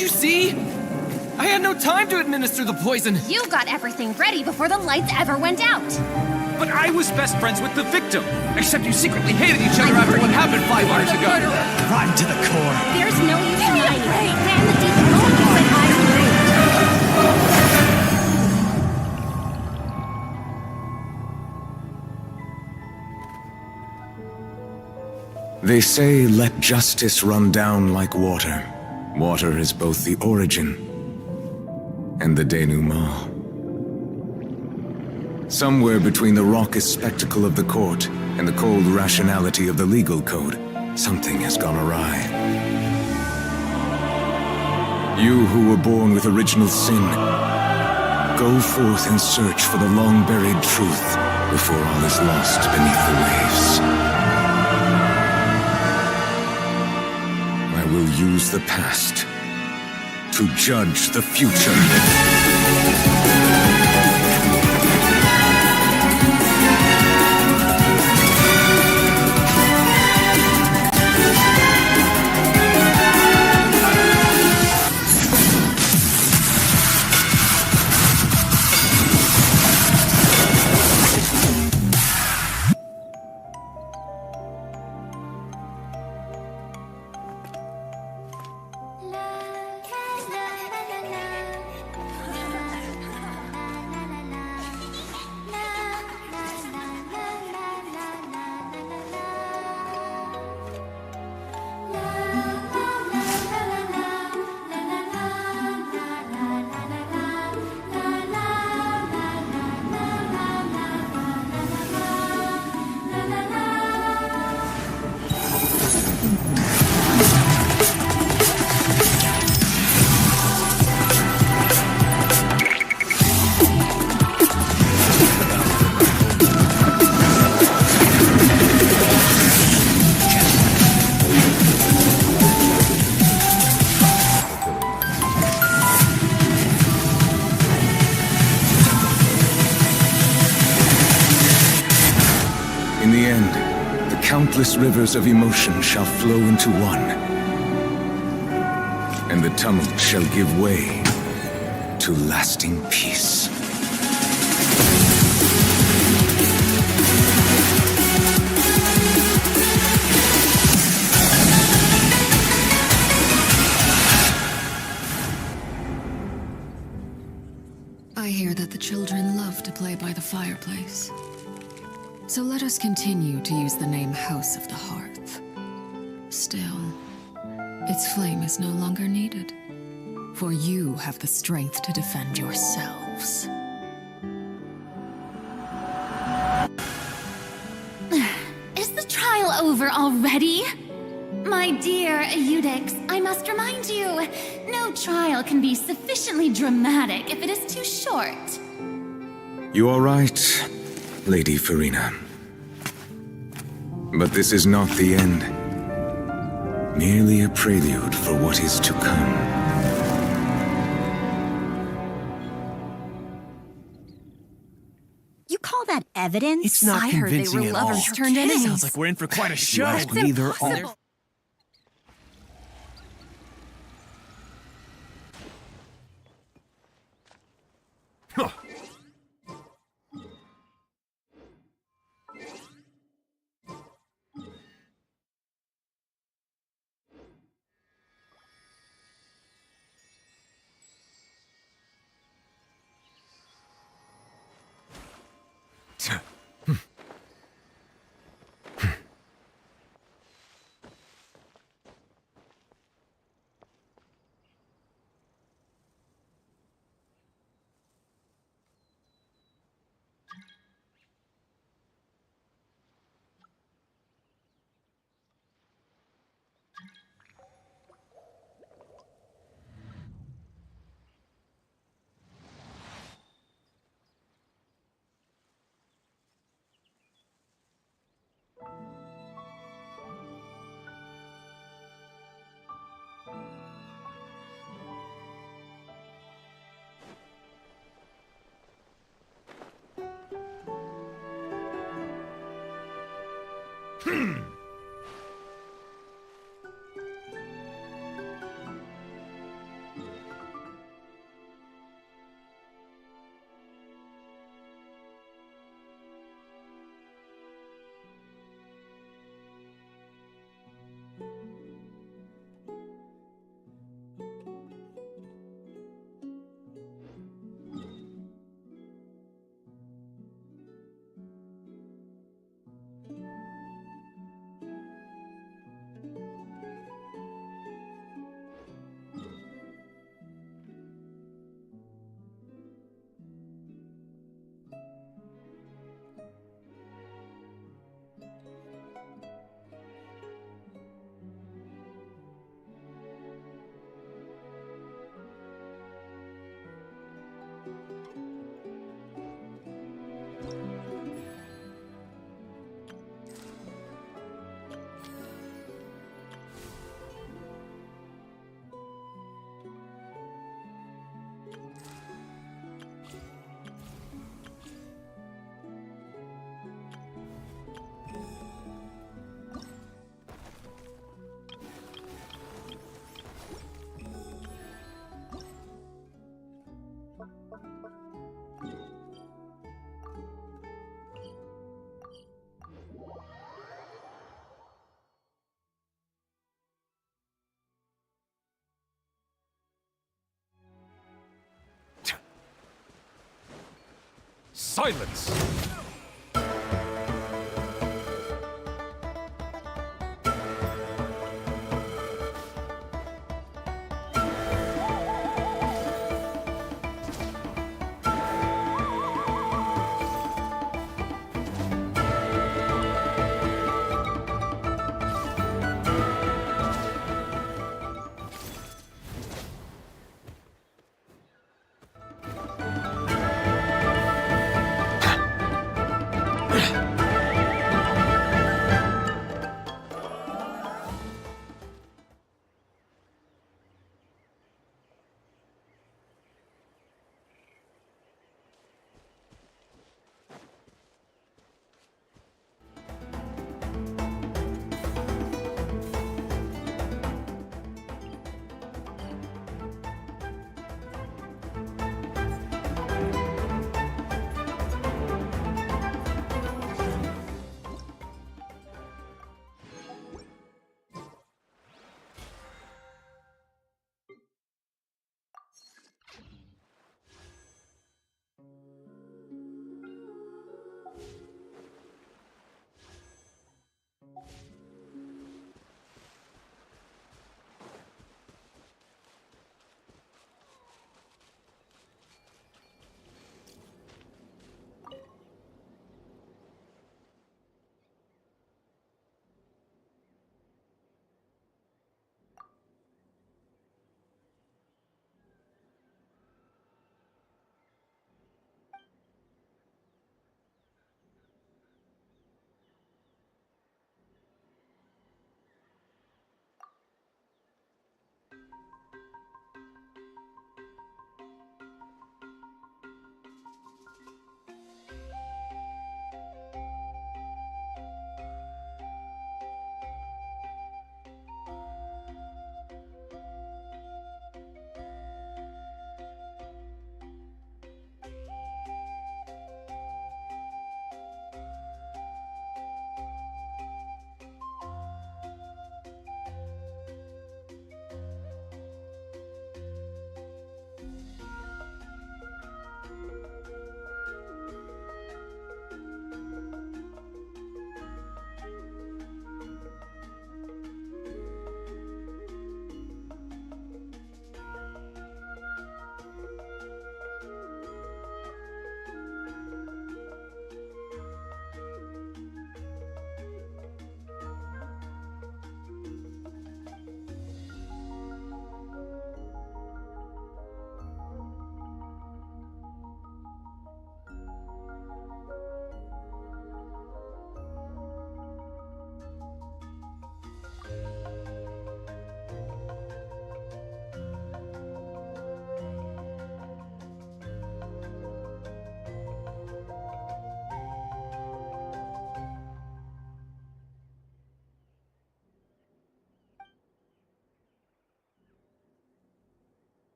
you see? I had no time to administer the poison. You got everything ready before the lights ever went out. But I was best friends with the victim. Except you secretly hated each other after what happened 5 years ago. Rotten to the core. There's no use in hiding. Fan the demon moment you said I would. They say, let justice run down like water. Water is both the origin and the denouement. Somewhere between the raucous spectacle of the court and the cold rationality of the legal code, something has gone awry. You who were born with original sin, go forth and search for the long-buried truth before all is lost beneath the waves. I will use the past to judge the future. Countless rivers of emotion shall flow into one, and the tumult shall give way to lasting peace. I hear that the children love to play by the fireplace. So let us continue to use the name House of the Hearth. Still, its flame is no longer needed, for you have the strength to defend yourselves. Is the trial over already? My dear Eudex, I must remind you, no trial can be sufficiently dramatic if it is too short. You are right, Lady Farina. But this is not the end. Merely a prelude for what is to come. You call that evidence? It's not I heard they convincing were at lovers all. turned enemies. Sounds like we're in for quite a show. That's Neither impossible. all. Huh. Silence!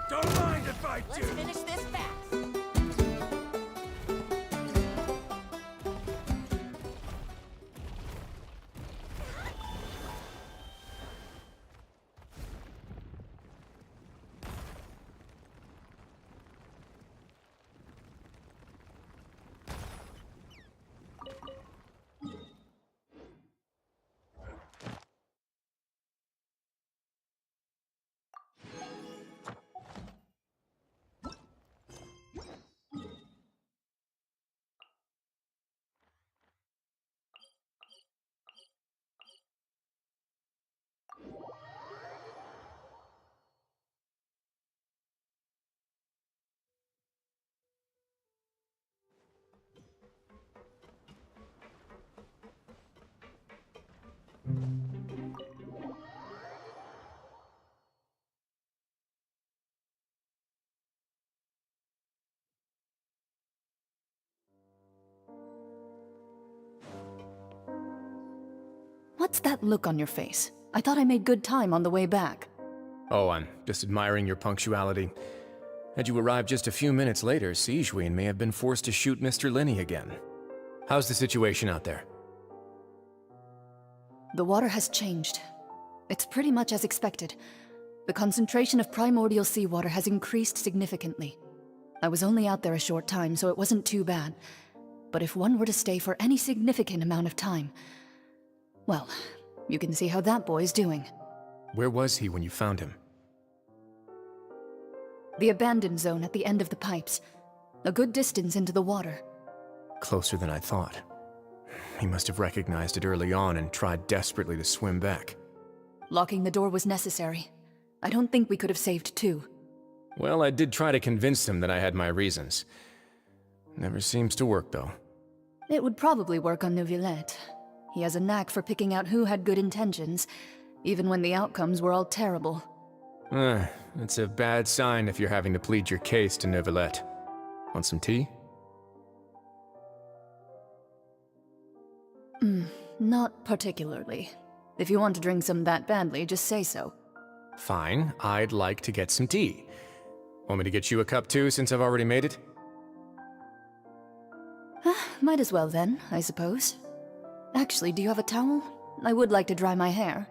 Don't mind if I do! Let's finish this fast. What's that look on your face? I thought I made good time on the way back. Oh, I'm just admiring your punctuality. Had you arrived just a few minutes later, Sigewinne may have been forced to shoot Mr. Lenny again. How's the situation out there? The water has changed. It's pretty much as expected. The concentration of primordial seawater has increased significantly. I was only out there a short time, so it wasn't too bad. But if one were to stay for any significant amount of time... well, you can see how that boy's doing. Where was he when you found him? The abandoned zone at the end of the pipes. A good distance into the water. Closer than I thought. He must have recognized it early on and tried desperately to swim back. Locking the door was necessary. I don't think we could have saved two. Well, I did try to convince him that I had my reasons. Never seems to work, though. It would probably work on Neuvillette. He has a knack for picking out who had good intentions, even when the outcomes were all terrible. It's a bad sign if you're having to plead your case to Neuvillette. Want some tea? Not particularly. If you want to drink some that badly, just say so. Fine, I'd like to get some tea. Want me to get you a cup too, since I've already made it? Might as well then, I suppose. Actually, do you have a towel? I would like to dry my hair.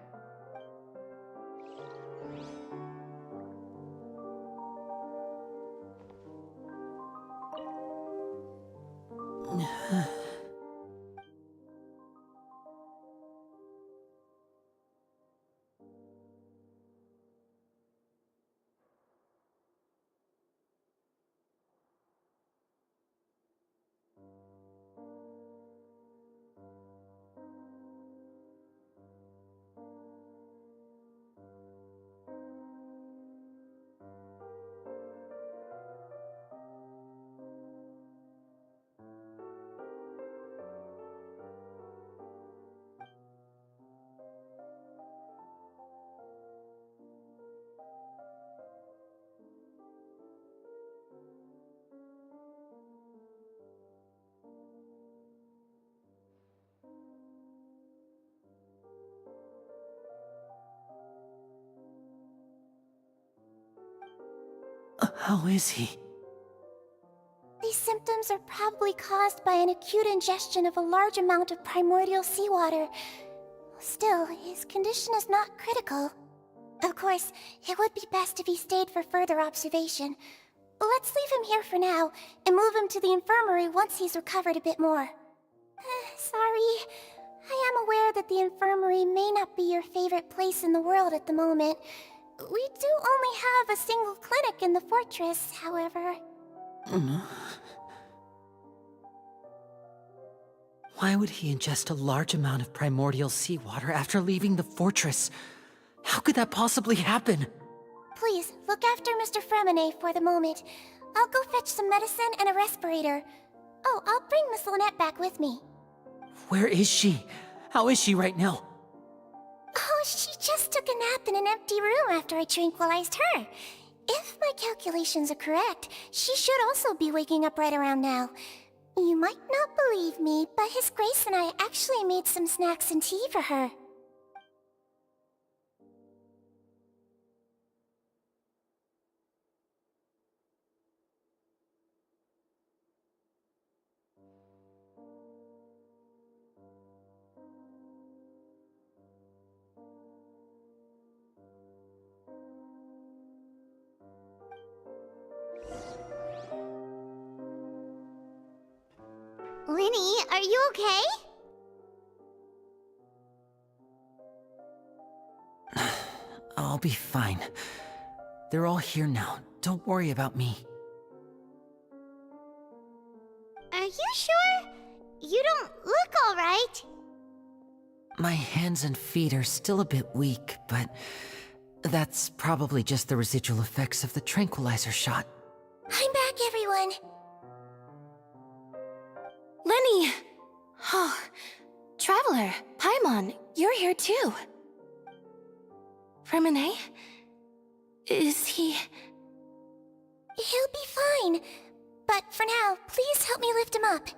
How is he? These symptoms are probably caused by an acute ingestion of a large amount of primordial seawater. Still, his condition is not critical. Of course, it would be best if he stayed for further observation. Let's leave him here for now, and move him to the infirmary once he's recovered a bit more. Sorry. I am aware that the infirmary may not be your favorite place in the world at the moment. We do only have a single clinic in the fortress, however. Why would he ingest a large amount of primordial seawater after leaving the fortress? How could that possibly happen? Please, look after Mr. Fremine for the moment. I'll go fetch some medicine and a respirator. Oh, I'll bring Miss Lynette back with me. Where is she? How is she right now? Oh, she just took a nap in an empty room after I tranquilized her. If my calculations are correct, she should also be waking up right around now. You might not believe me, but His Grace and I actually made some snacks and tea for her. Linny, are you okay? I'll be fine. They're all here now. Don't worry about me. Are you sure? You don't look alright. My hands and feet are still a bit weak, but that's probably just the residual effects of the tranquilizer shot. I'm back, everyone. Lenny! Oh, Traveler, Paimon, you're here too. Fremine? Is he... He'll be fine. But for now, please help me lift him up.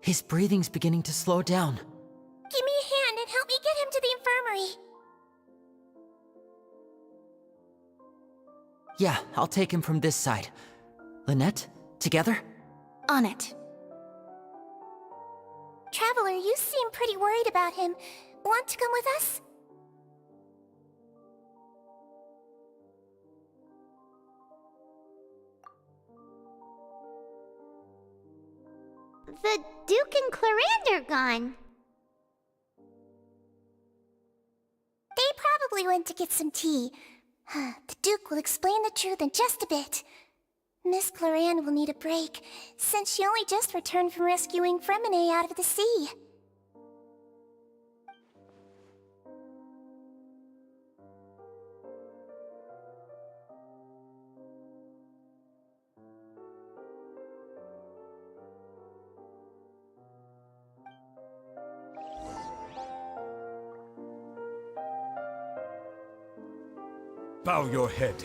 His breathing's beginning to slow down. Give me a hand and help me get him to the infirmary. Yeah, I'll take him from this side. Lynette, together? On it. Traveler, you seem pretty worried about him. Want to come with us? The Duke and Clarande are gone. They probably went to get some tea. The Duke will explain the truth in just a bit. Miss Clarande will need a break, since she only just returned from rescuing Fremine out of the sea. Bow your head.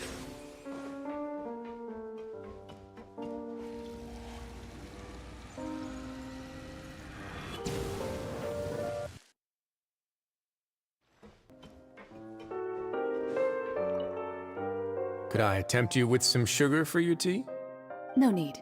Could I tempt you with some sugar for your tea? No need.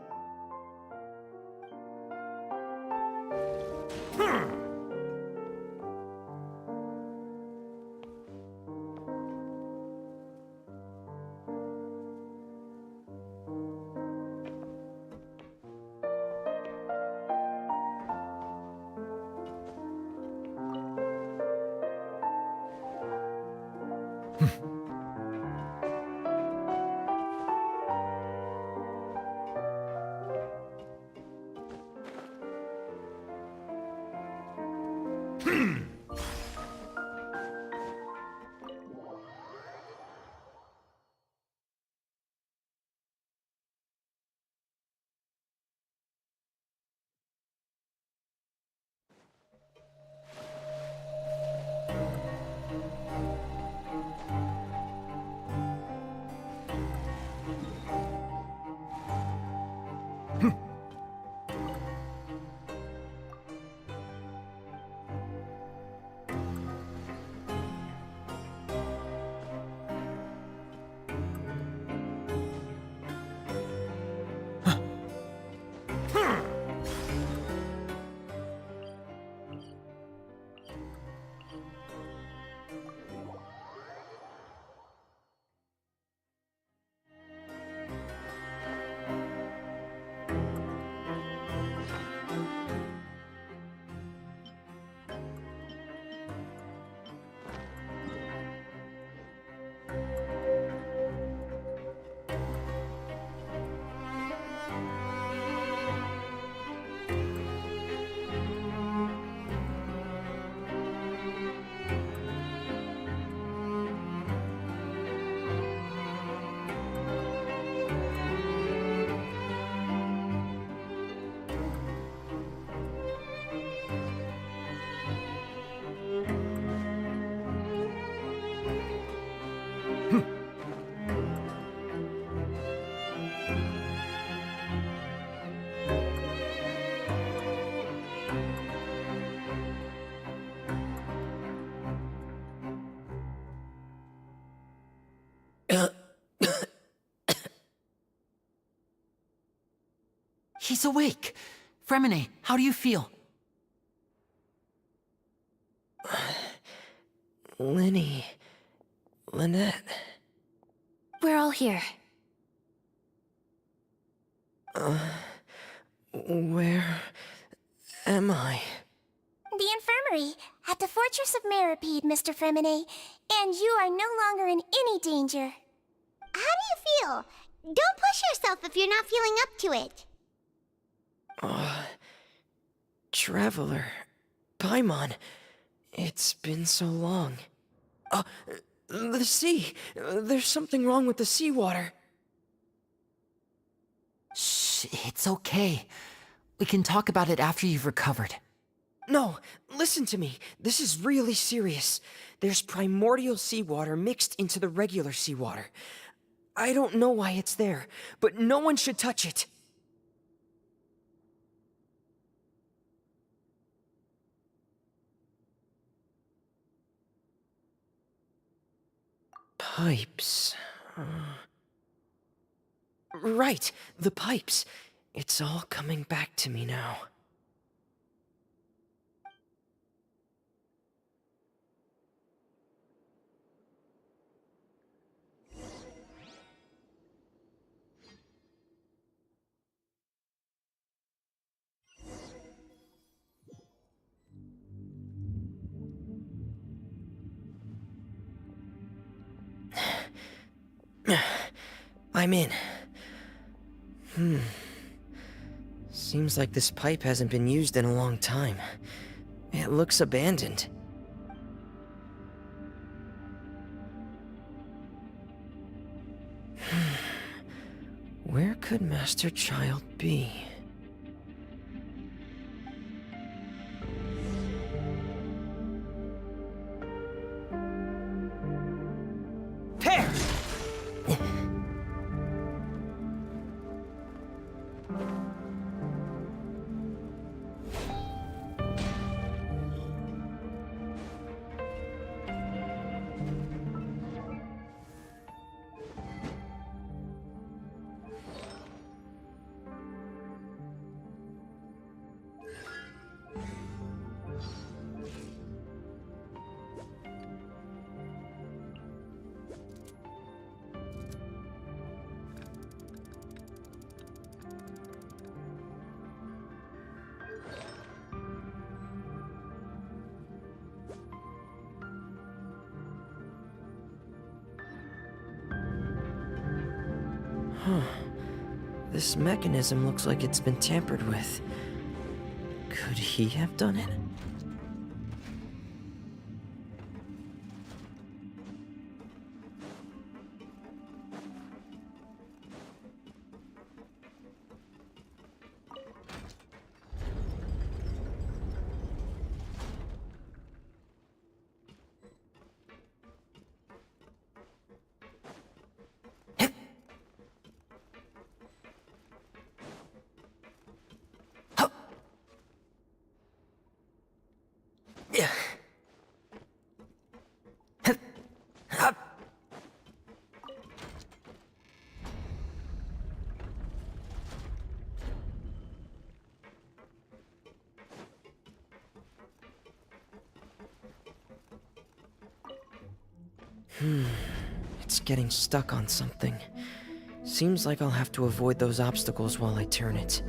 He's awake. Fremine, how do you feel? Lenny... Lynette... We're all here. Where... am I? The infirmary, at the Fortress of Meripede, Mr. Fremine, and you are no longer in any danger. How do you feel? Don't push yourself if you're not feeling up to it. Traveler... Paimon... It's been so long. The sea! There's something wrong with the seawater. Shh, it's okay. We can talk about it after you've recovered. No, listen to me. This is really serious. There's primordial seawater mixed into the regular seawater. I don't know why it's there, but no one should touch it. Pipes... Right, the pipes. It's all coming back to me now. I'm in. Seems like this pipe hasn't been used in a long time. It looks abandoned. Where could Master Child be? Pear! This mechanism looks like it's been tampered with. Could he have done it? It's getting stuck on something. Seems like I'll have to avoid those obstacles while I turn it.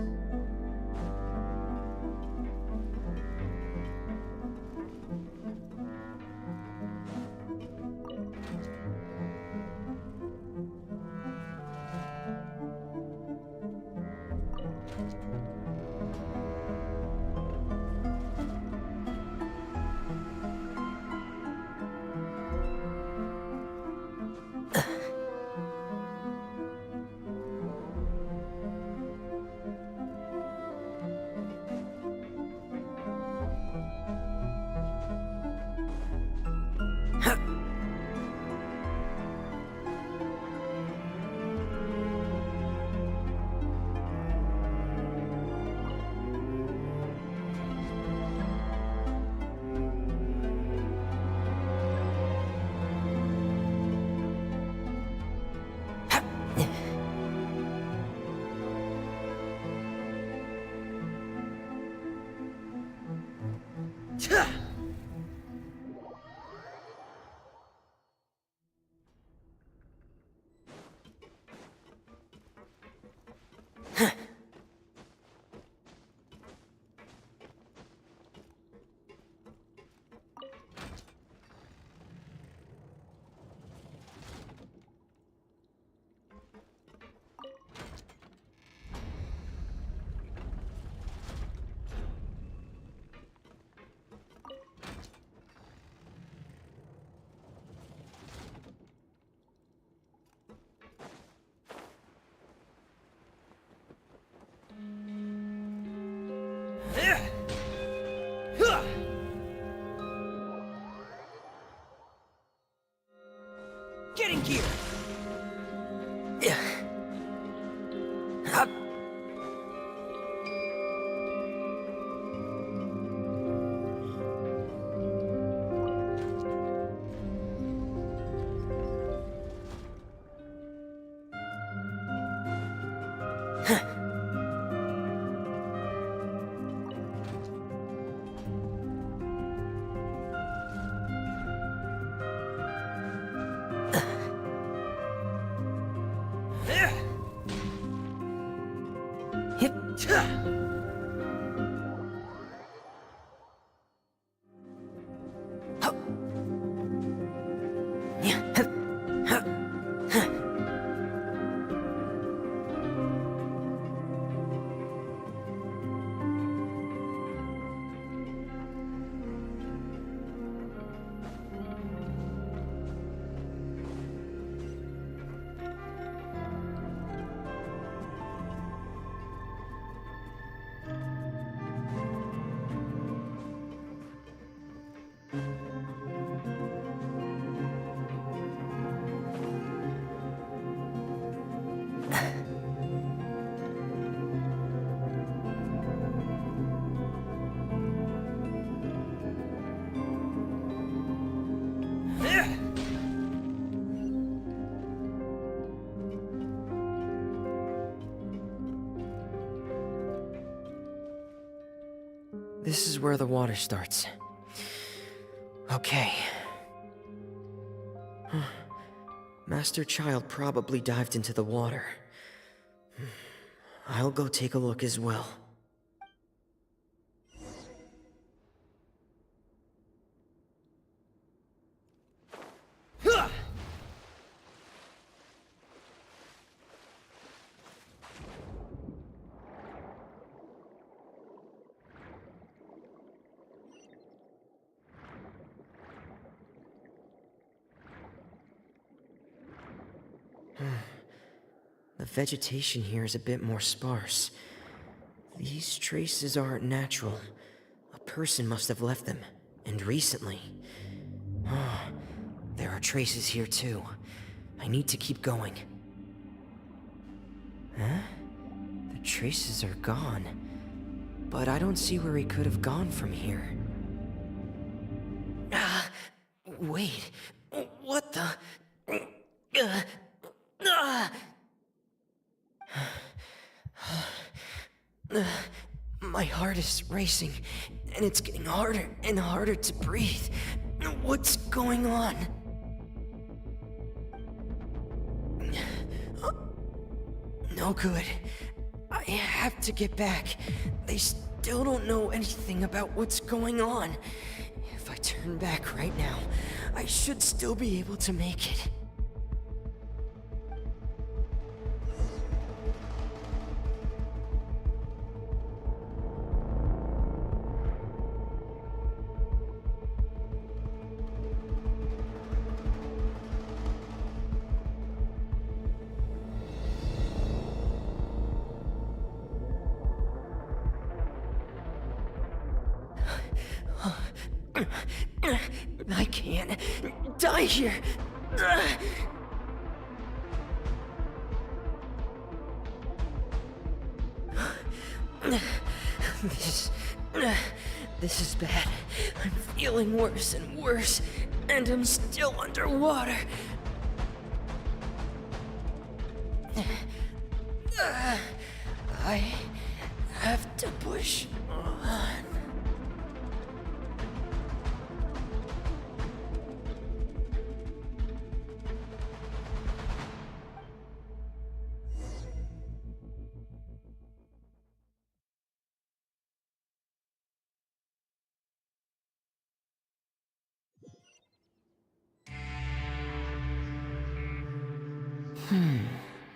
Get in gear! This is where the water starts. Okay. Master Child probably dived into the water. I'll go take a look as well. The vegetation here is a bit more sparse. These traces aren't natural. A person must have left them, and recently. There are traces here too. I need to keep going. Huh? The traces are gone. But I don't see where he could have gone from here. Wait. What the? My heart is racing, and it's getting harder and harder to breathe. What's going on? No good. I have to get back. They still don't know anything about what's going on. If I turn back right now, I should still be able to make it. I can't die here. This is bad. I'm feeling worse and worse, and I'm still underwater. I have to push on.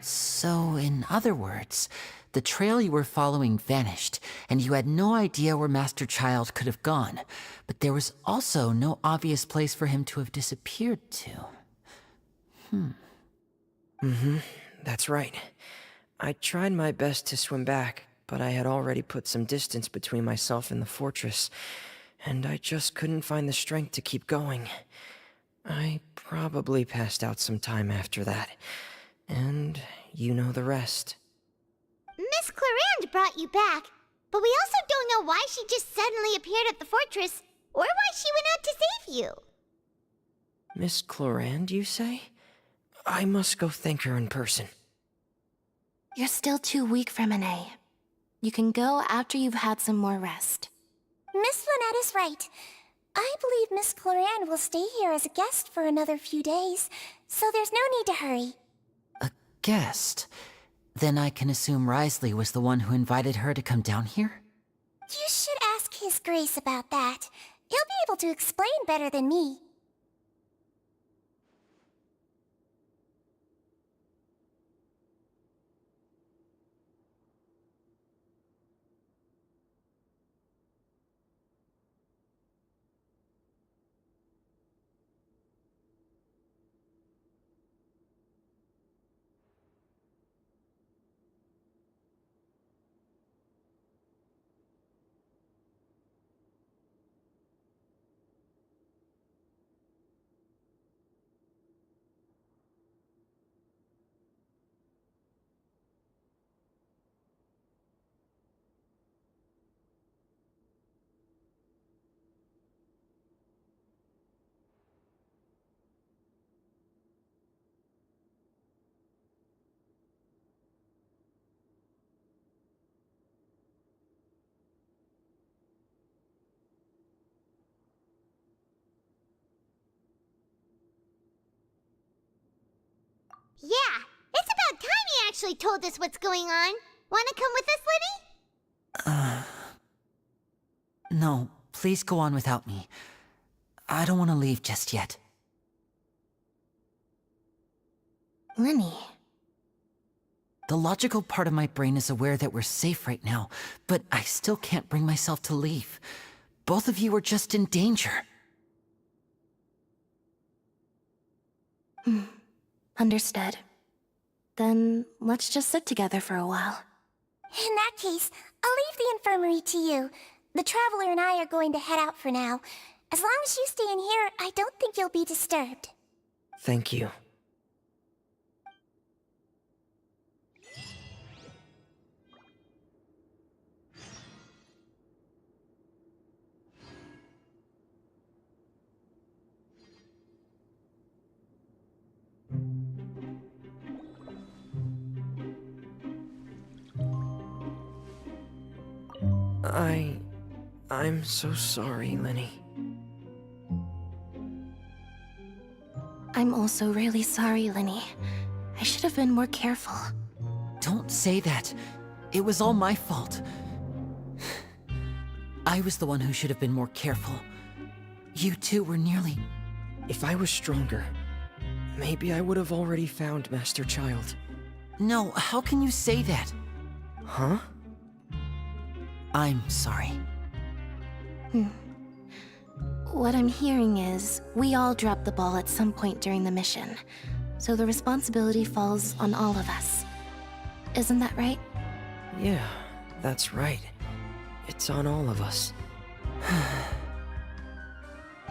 So, in other words, the trail you were following vanished, and you had no idea where Master Child could have gone, but there was also no obvious place for him to have disappeared to. That's right. I tried my best to swim back, but I had already put some distance between myself and the fortress, and I just couldn't find the strength to keep going. I probably passed out some time after that. And you know the rest. Miss Clarande brought you back, but we also don't know why she just suddenly appeared at the fortress, or why she went out to save you. Miss Clarande, you say? I must go thank her in person. You're still too weak for Monet. You can go after you've had some more rest. Miss Lynette is right. I believe Miss Clarande will stay here as a guest for another few days, so there's no need to hurry. A guest? Then I can assume Risley was the one who invited her to come down here? You should ask His Grace about that. He'll be able to explain better than me. Yeah, it's about time he actually told us what's going on. Wanna come with us, Lenny? No, please go on without me. I don't want to leave just yet. Lenny. The logical part of my brain is aware that we're safe right now, but I still can't bring myself to leave. Both of you are just in danger. Understood. Then let's just sit together for a while. In that case, I'll leave the infirmary to you. The Traveler and I are going to head out for now. As long as you stay in here, I don't think you'll be disturbed. Thank you. I'm so sorry, Lenny. I'm also really sorry, Lenny. I should have been more careful. Don't say that. It was all my fault. I was the one who should have been more careful. You two were nearly... If I was stronger, maybe I would have already found Master Child. No, how can you say that? Huh? I'm sorry. What I'm hearing is, we all dropped the ball at some point during the mission, so the responsibility falls on all of us. Isn't that right? Yeah, that's right. It's on all of us.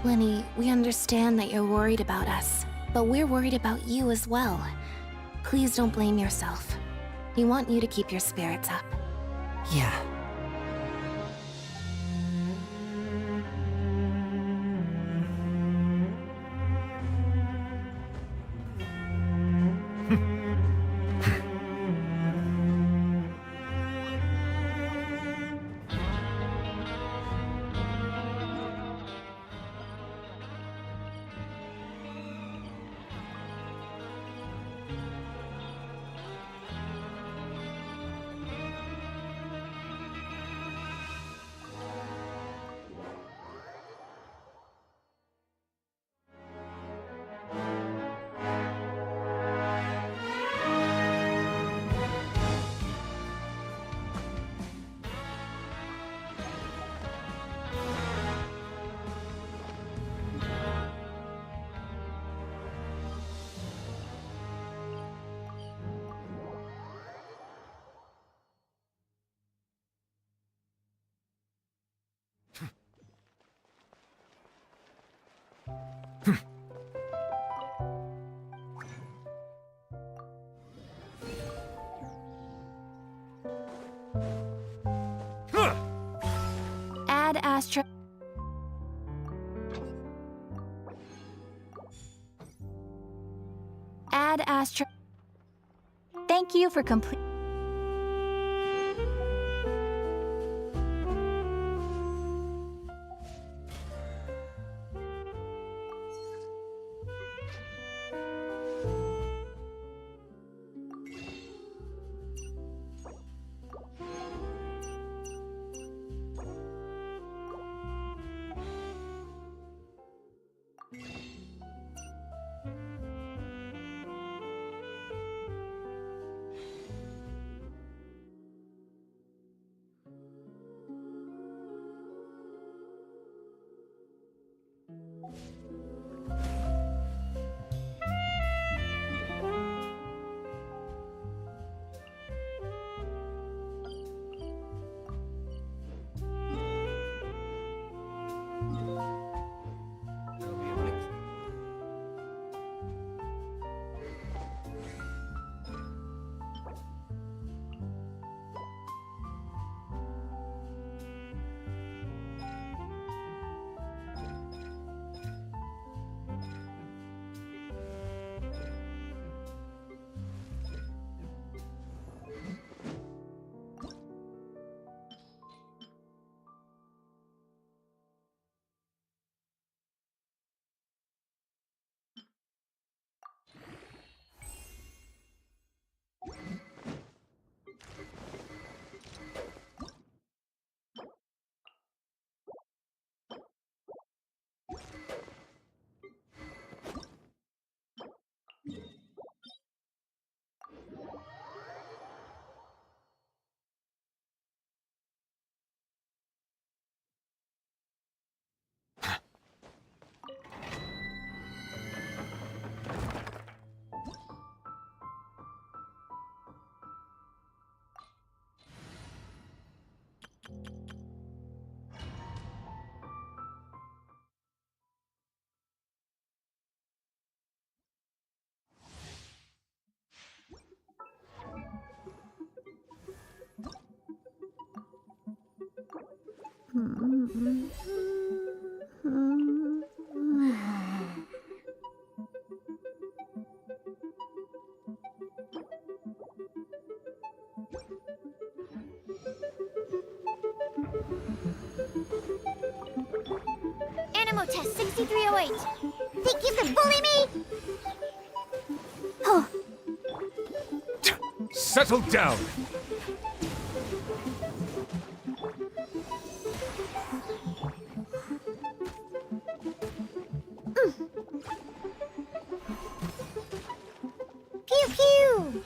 Lenny, we understand that you're worried about us, but we're worried about you as well. Please don't blame yourself. We want you to keep your spirits up. Yeah. Add Astra. Add Astra. Thank you for complete. Animal test 6308. Think you can bully me? Oh, Settle down! pew pew!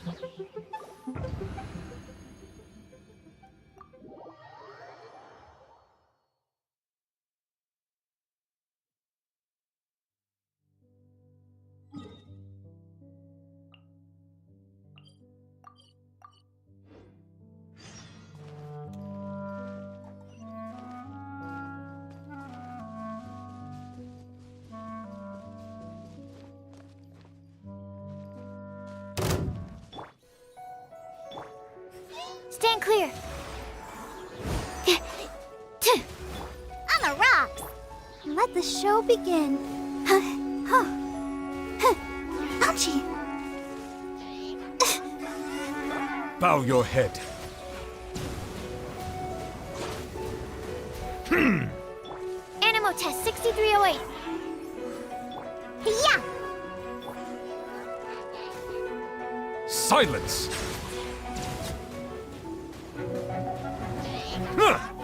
Stand clear. On the rocks. Let the show begin. Ouchie. Bow your head. Animal test 6308. Yeah. Silence! Huh.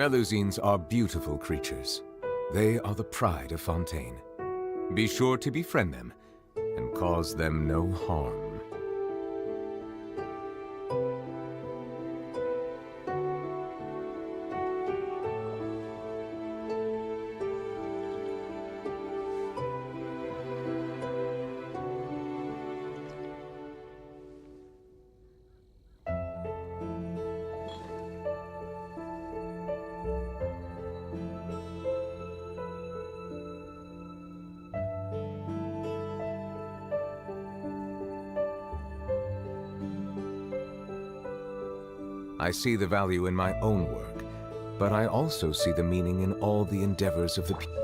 Melusines are beautiful creatures. They are the pride of Fontaine. Be sure to befriend them and cause them no harm. I see the value in my own work, but I also see the meaning in all the endeavors of the people.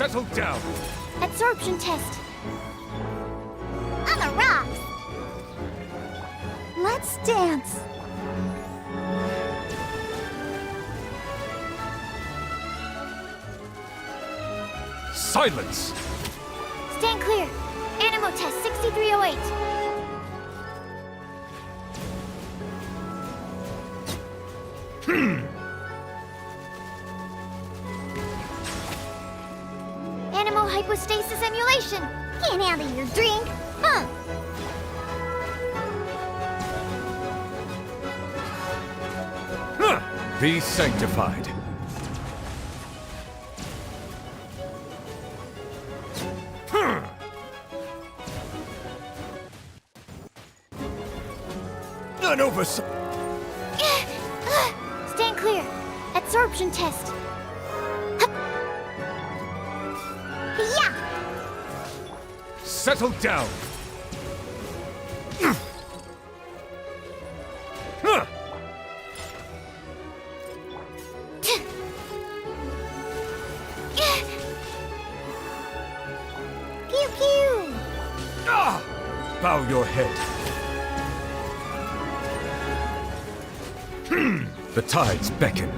Settle down. Absorption test. On the rocks. Let's dance. Silence! Stand clear. Animal test 6308. Animal hypostasis emulation. Can't handle your drink. Huh. Be sanctified. None over. Stand clear. Absorption test. Yeah. Settle down. Pew pew. Bow your head. The tides beckon.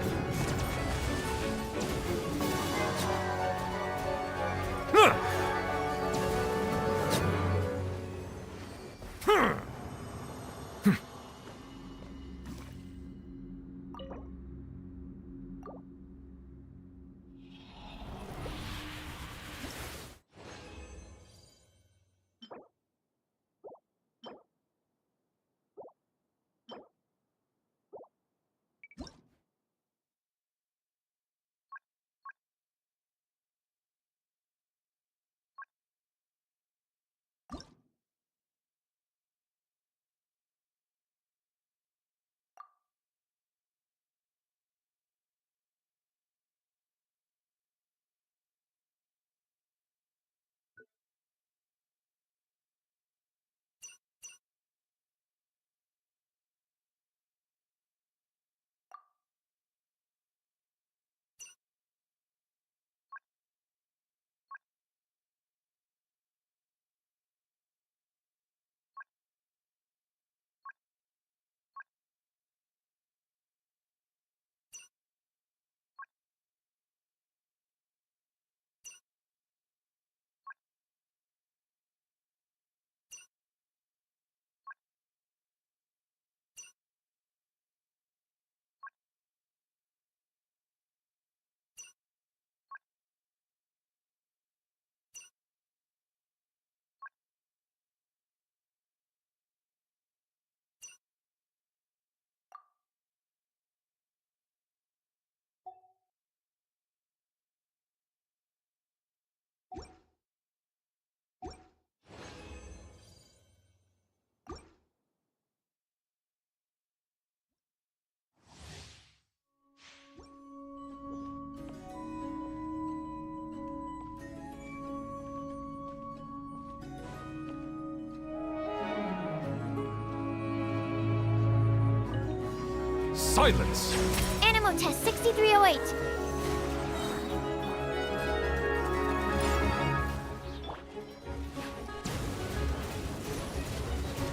Silence! Animal test 6308.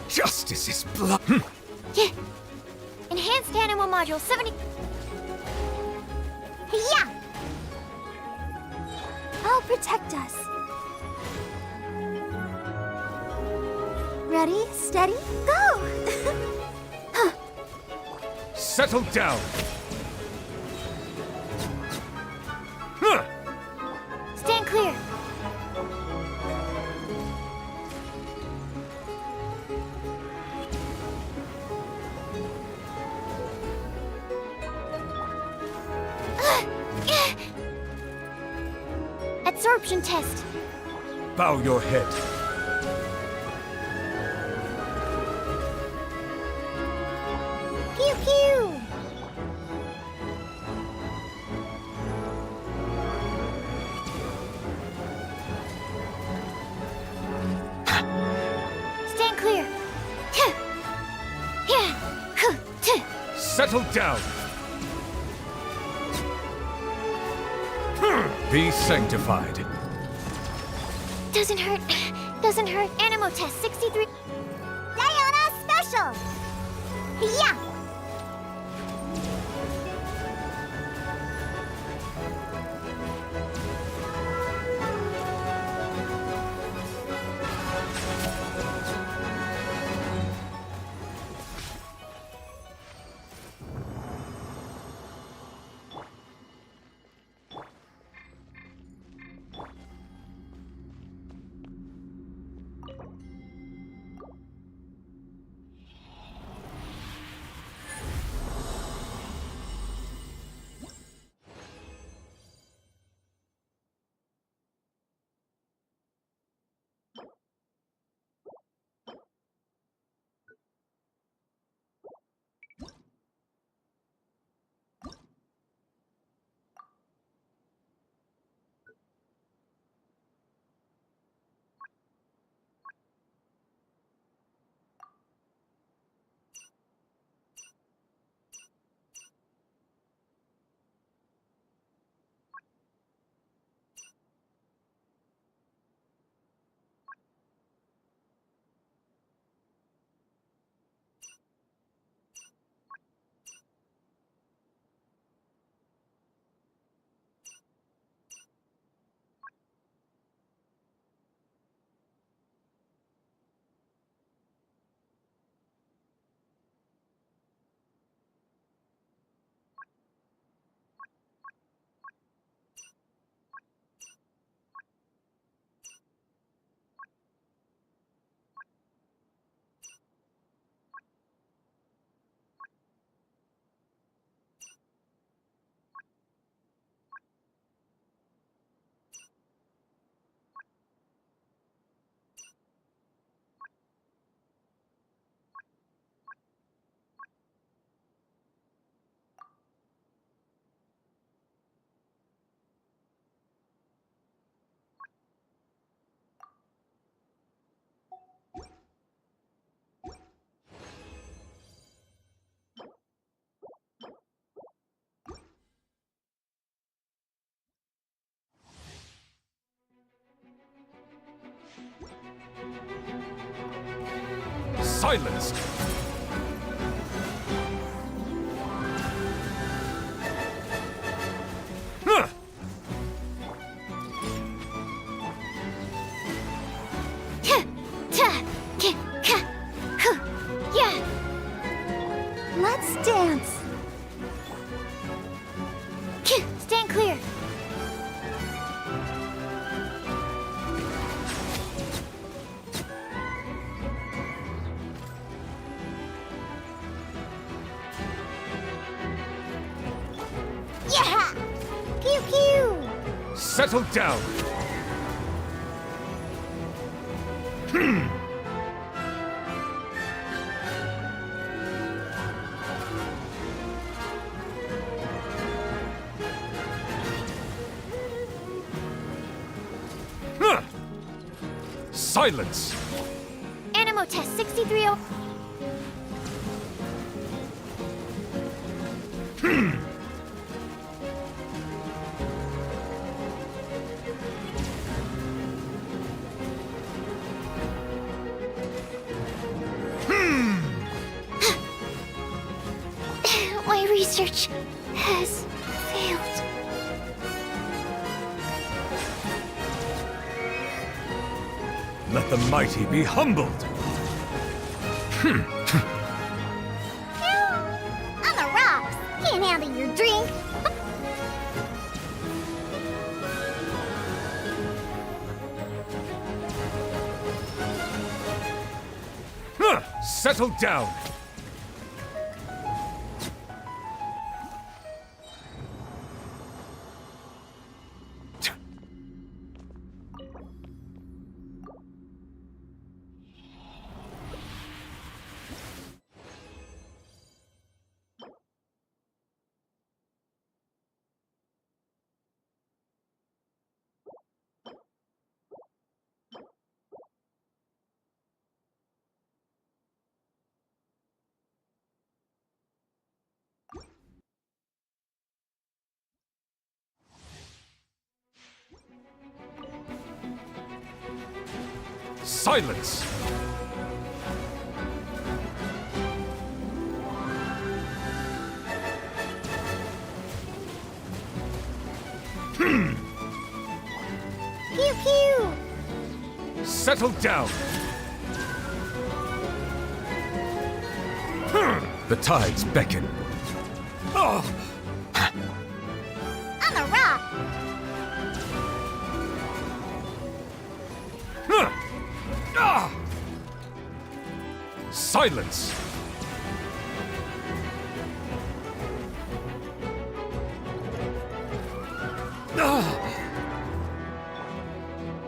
Justice is blood. Yeah. Enhanced animal module 70. Yeah. I'll protect us. Ready, steady, go! Settle down. Stand clear. Absorption test. Bow your head. Pew pew. Stand clear. Settle down. Be sanctified. Doesn't hurt. Doesn't hurt. Animal test 63. Diana special! Yeah! Silence! Huh! Yeah! Let's dance! Stand clear! Yeah! Pew pew! Settle down! Silence! Animo test 630. My research has failed. Let the mighty be humbled! On the rocks! Can't handle your drink! Settle down! Silence! Pew pew! Settle down! The tides beckon. Oh! I'm a rock! Silence!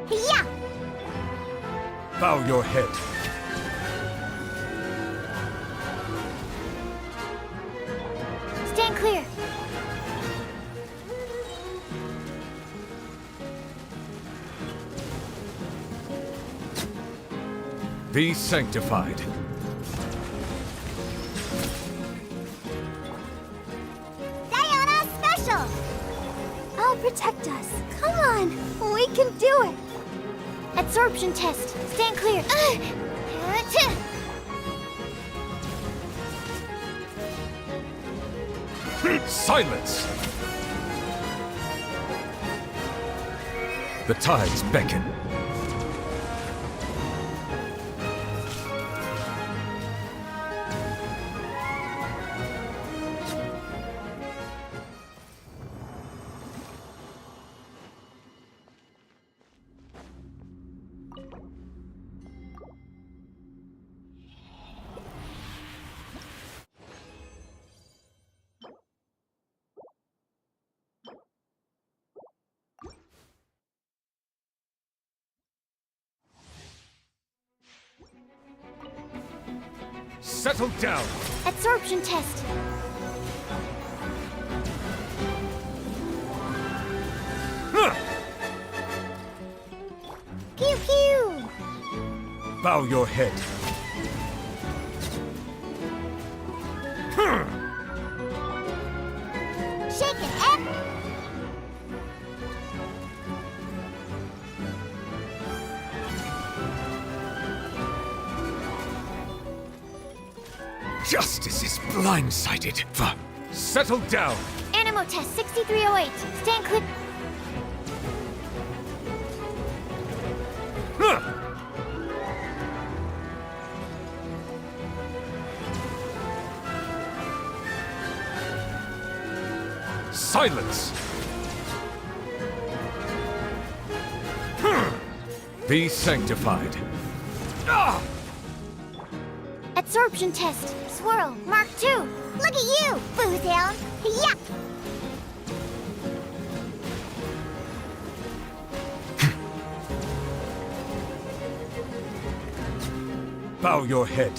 Yeah! Bow your head. Stand clear! Be sanctified. Diana Special! I'll protect us. Come on, we can do it! Absorption test. Stand clear. Silence! The tides beckon. Settle down! Absorption test. Pew pew! Bow your head. Shake it, F! Justice is blindsided. Settle down! Animo test 6308. Stand clear. Silence! Be sanctified. Absorption test. Swirl. Mark 2. Look at you, Boozound. Yeah! Bow your head.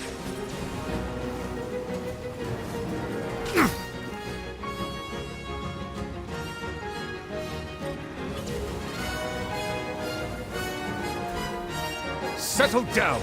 Settle down!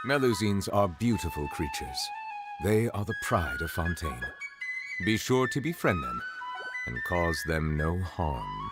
Melusines are beautiful creatures. They are the pride of Fontaine. Be sure to befriend them and cause them no harm.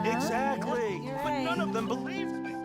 Exactly! Yep, But right. none of them believed me.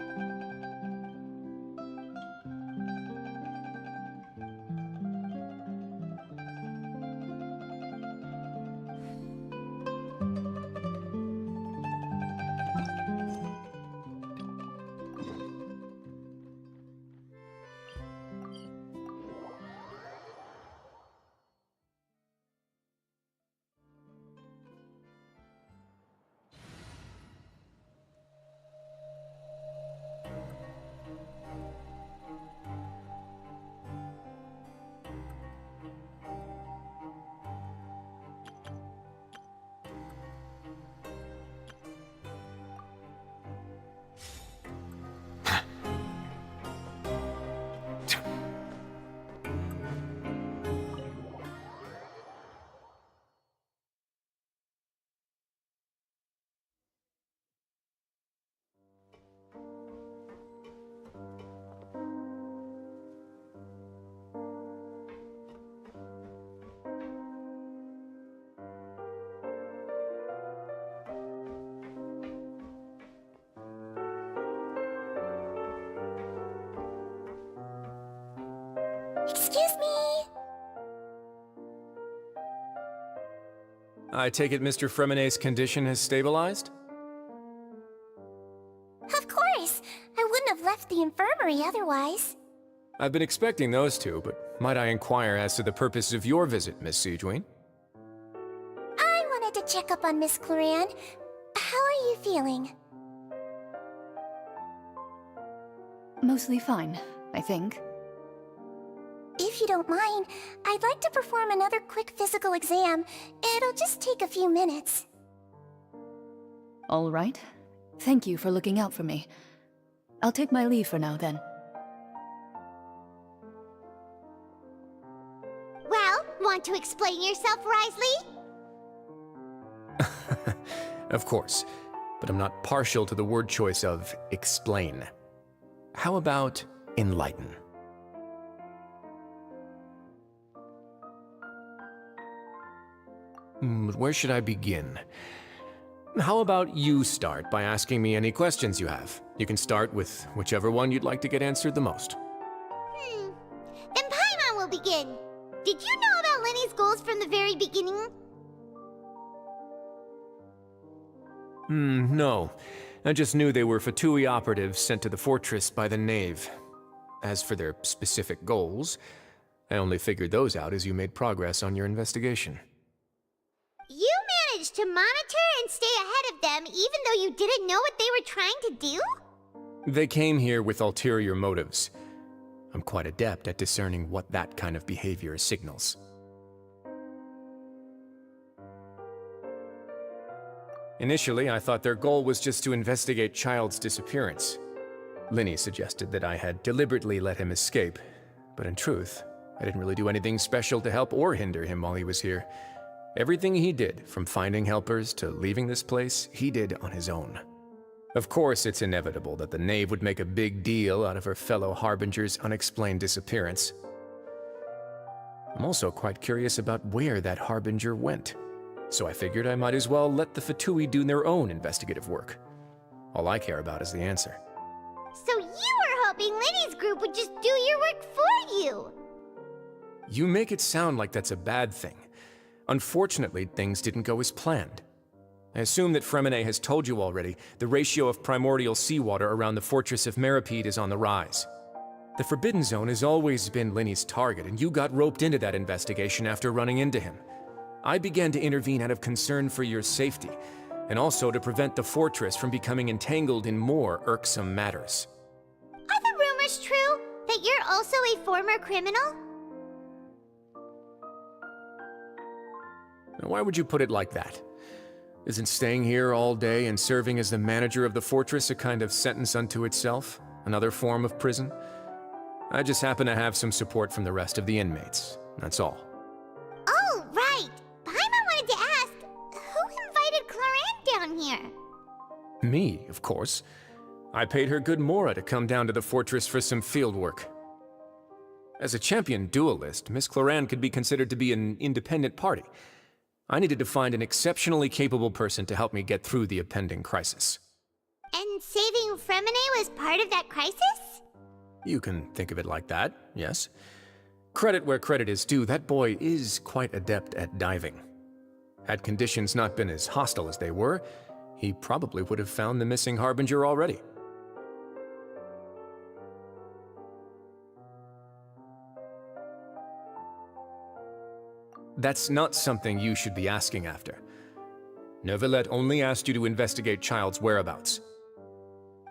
Excuse me! I take it Mr. Fremonet's condition has stabilized? Of course! I wouldn't have left the infirmary otherwise. I've been expecting those two, but might I inquire as to the purpose of your visit, Miss Sigewinne? I wanted to check up on Miss Cloran. How are you feeling? Mostly fine, I think. If you don't mind, I'd like to perform another quick physical exam. It'll just take a few minutes. All right. Thank you for looking out for me. I'll take my leave for now, then. Well, want to explain yourself, Risley? Of course, but I'm not partial to the word choice of explain. How about enlighten? Where should I begin? How about you start by asking me any questions you have? You can start with whichever one you'd like to get answered the most. Then Paimon will begin. Did you know about Lenny's goals from the very beginning? No. I just knew they were Fatui operatives sent to the fortress by the Knave. As for their specific goals, I only figured those out as you made progress on your investigation. You managed to monitor and stay ahead of them even though you didn't know what they were trying to do? They came here with ulterior motives. I'm quite adept at discerning what that kind of behavior signals. Initially, I thought their goal was just to investigate Child's disappearance. Linny suggested that I had deliberately let him escape, but in truth, I didn't really do anything special to help or hinder him while he was here. Everything he did, from finding helpers to leaving this place, he did on his own. Of course, it's inevitable that the Knave would make a big deal out of her fellow Harbinger's unexplained disappearance. I'm also quite curious about where that Harbinger went, so I figured I might as well let the Fatui do their own investigative work. All I care about is the answer. So you were hoping Liddy's group would just do your work for you. You make it sound like that's a bad thing. Unfortunately, things didn't go as planned. I assume that Fremine has told you already, the ratio of primordial seawater around the Fortress of Meripede is on the rise. The Forbidden Zone has always been Linny's target, and you got roped into that investigation after running into him. I began to intervene out of concern for your safety, and also to prevent the fortress from becoming entangled in more irksome matters. Are the rumors true that you're also a former criminal? Now, why would you put it like that? Isn't staying here all day and serving as the manager of the fortress a kind of sentence unto itself? Another form of prison? I just happen to have some support from the rest of the inmates, that's all. Oh, right! Paimon wanted to ask, who invited Cloran down here? Me, of course. I paid her good mora to come down to the fortress for some field work. As a champion duelist, Miss Cloran could be considered to be an independent party. I needed to find an exceptionally capable person to help me get through the impending crisis. And saving Fremine was part of that crisis? You can think of it like that, yes. Credit where credit is due, that boy is quite adept at diving. Had conditions not been as hostile as they were, he probably would have found the missing Harbinger already. That's not something you should be asking after. Neuvillette only asked you to investigate Child's whereabouts.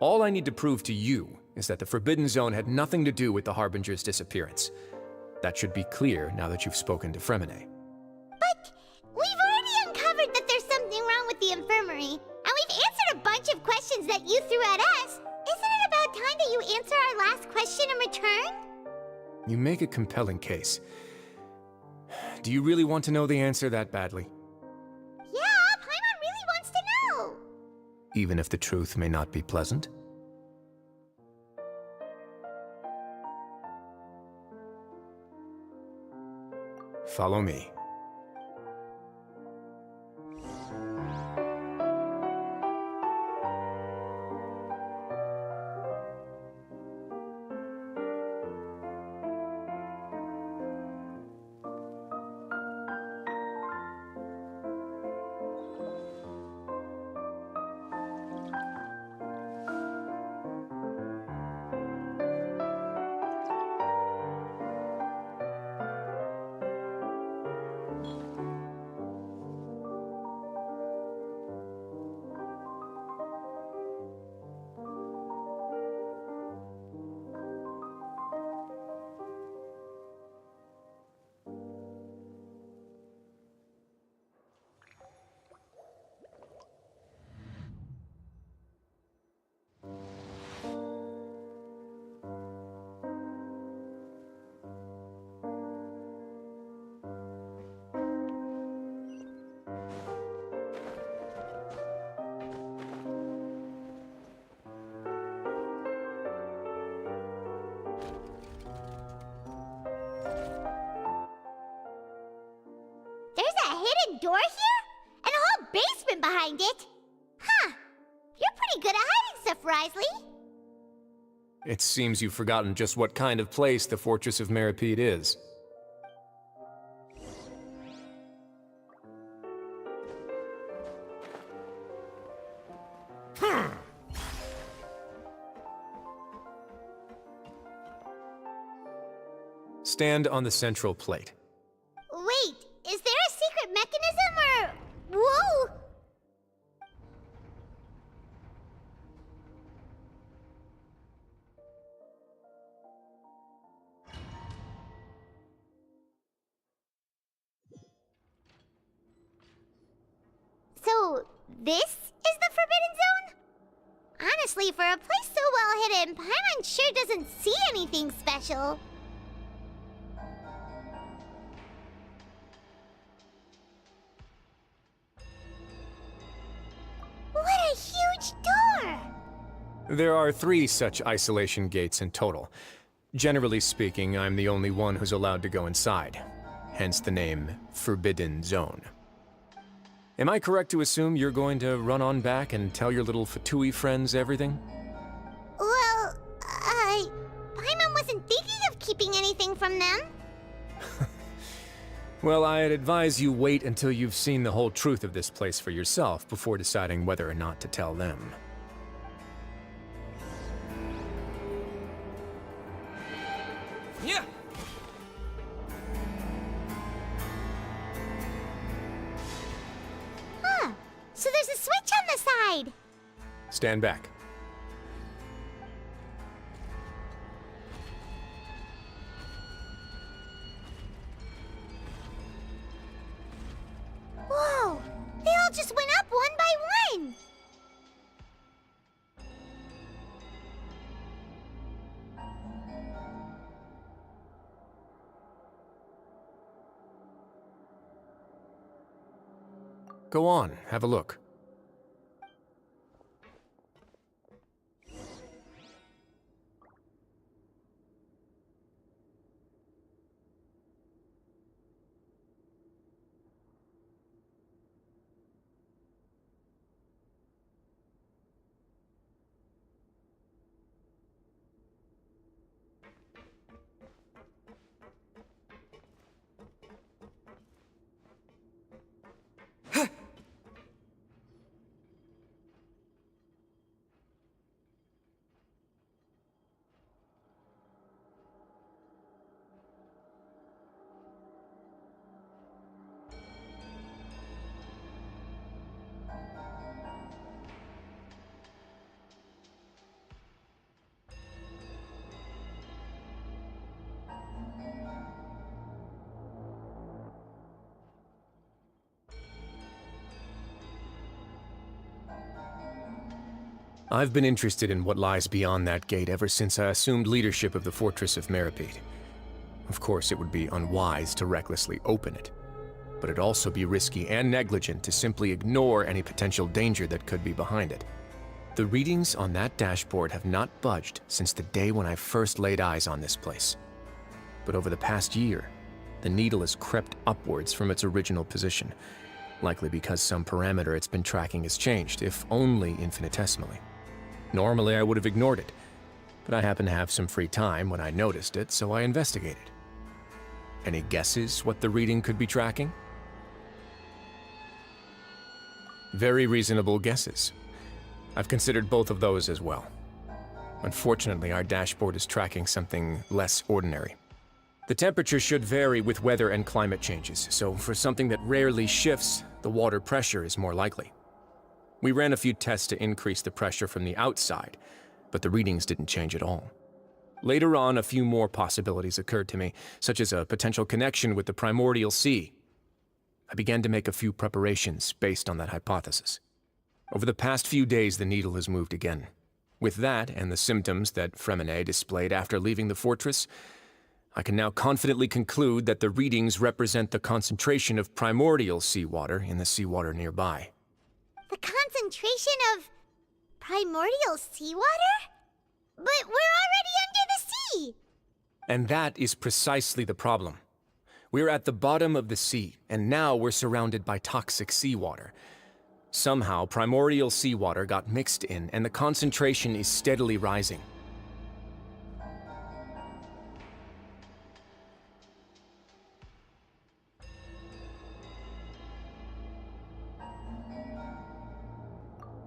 All I need to prove to you is that the Forbidden Zone had nothing to do with the Harbinger's disappearance. That should be clear now that you've spoken to Fremine. But we've already uncovered that there's something wrong with the infirmary, and we've answered a bunch of questions that you threw at us. Isn't it about time that you answer our last question in return? You make a compelling case. Do you really want to know the answer that badly? Yeah, Paimon really wants to know! Even if the truth may not be pleasant? Follow me. Door here? And a whole basement behind it? Huh. You're pretty good at hiding stuff, Wriothesley. It seems you've forgotten just what kind of place the Fortress of Meripede is. Stand on the central plate. Wait, is there a secret mechanism or... Whoa! So, this is the Forbidden Zone? Honestly, for a place so well hidden, Paimon sure doesn't see anything special. What a huge door! There are 3 such isolation gates in total. Generally speaking, I'm the only one who's allowed to go inside. Hence the name Forbidden Zone. Am I correct to assume you're going to run on back and tell your little Fatui friends everything? Well, from them? Well, I'd advise you wait until you've seen the whole truth of this place for yourself before deciding whether or not to tell them. Yeah. Huh. So there's a switch on the side. Stand back. Whoa! They all just went up one by one! Go on, have a look. I've been interested in what lies beyond that gate ever since I assumed leadership of the Fortress of Meripede. Of course, it would be unwise to recklessly open it, but it'd also be risky and negligent to simply ignore any potential danger that could be behind it. The readings on that dashboard have not budged since the day when I first laid eyes on this place. But over the past year, the needle has crept upwards from its original position, likely because some parameter it's been tracking has changed, if only infinitesimally. Normally, I would have ignored it, but I happened to have some free time when I noticed it, so I investigated. Any guesses what the reading could be tracking? Very reasonable guesses. I've considered both of those as well. Unfortunately, our dashboard is tracking something less ordinary. The temperature should vary with weather and climate changes, so for something that rarely shifts, the water pressure is more likely. We ran a few tests to increase the pressure from the outside, but the readings didn't change at all. Later on, a few more possibilities occurred to me, such as a potential connection with the primordial sea. I began to make a few preparations based on that hypothesis. Over the past few days, the needle has moved again. With that, and the symptoms that Fremine displayed after leaving the fortress, I can now confidently conclude that the readings represent the concentration of primordial seawater in the seawater nearby. The concentration of primordial seawater? But we're already under the sea! And that is precisely the problem. We're at the bottom of the sea, and now we're surrounded by toxic seawater. Somehow, primordial seawater got mixed in, and the concentration is steadily rising.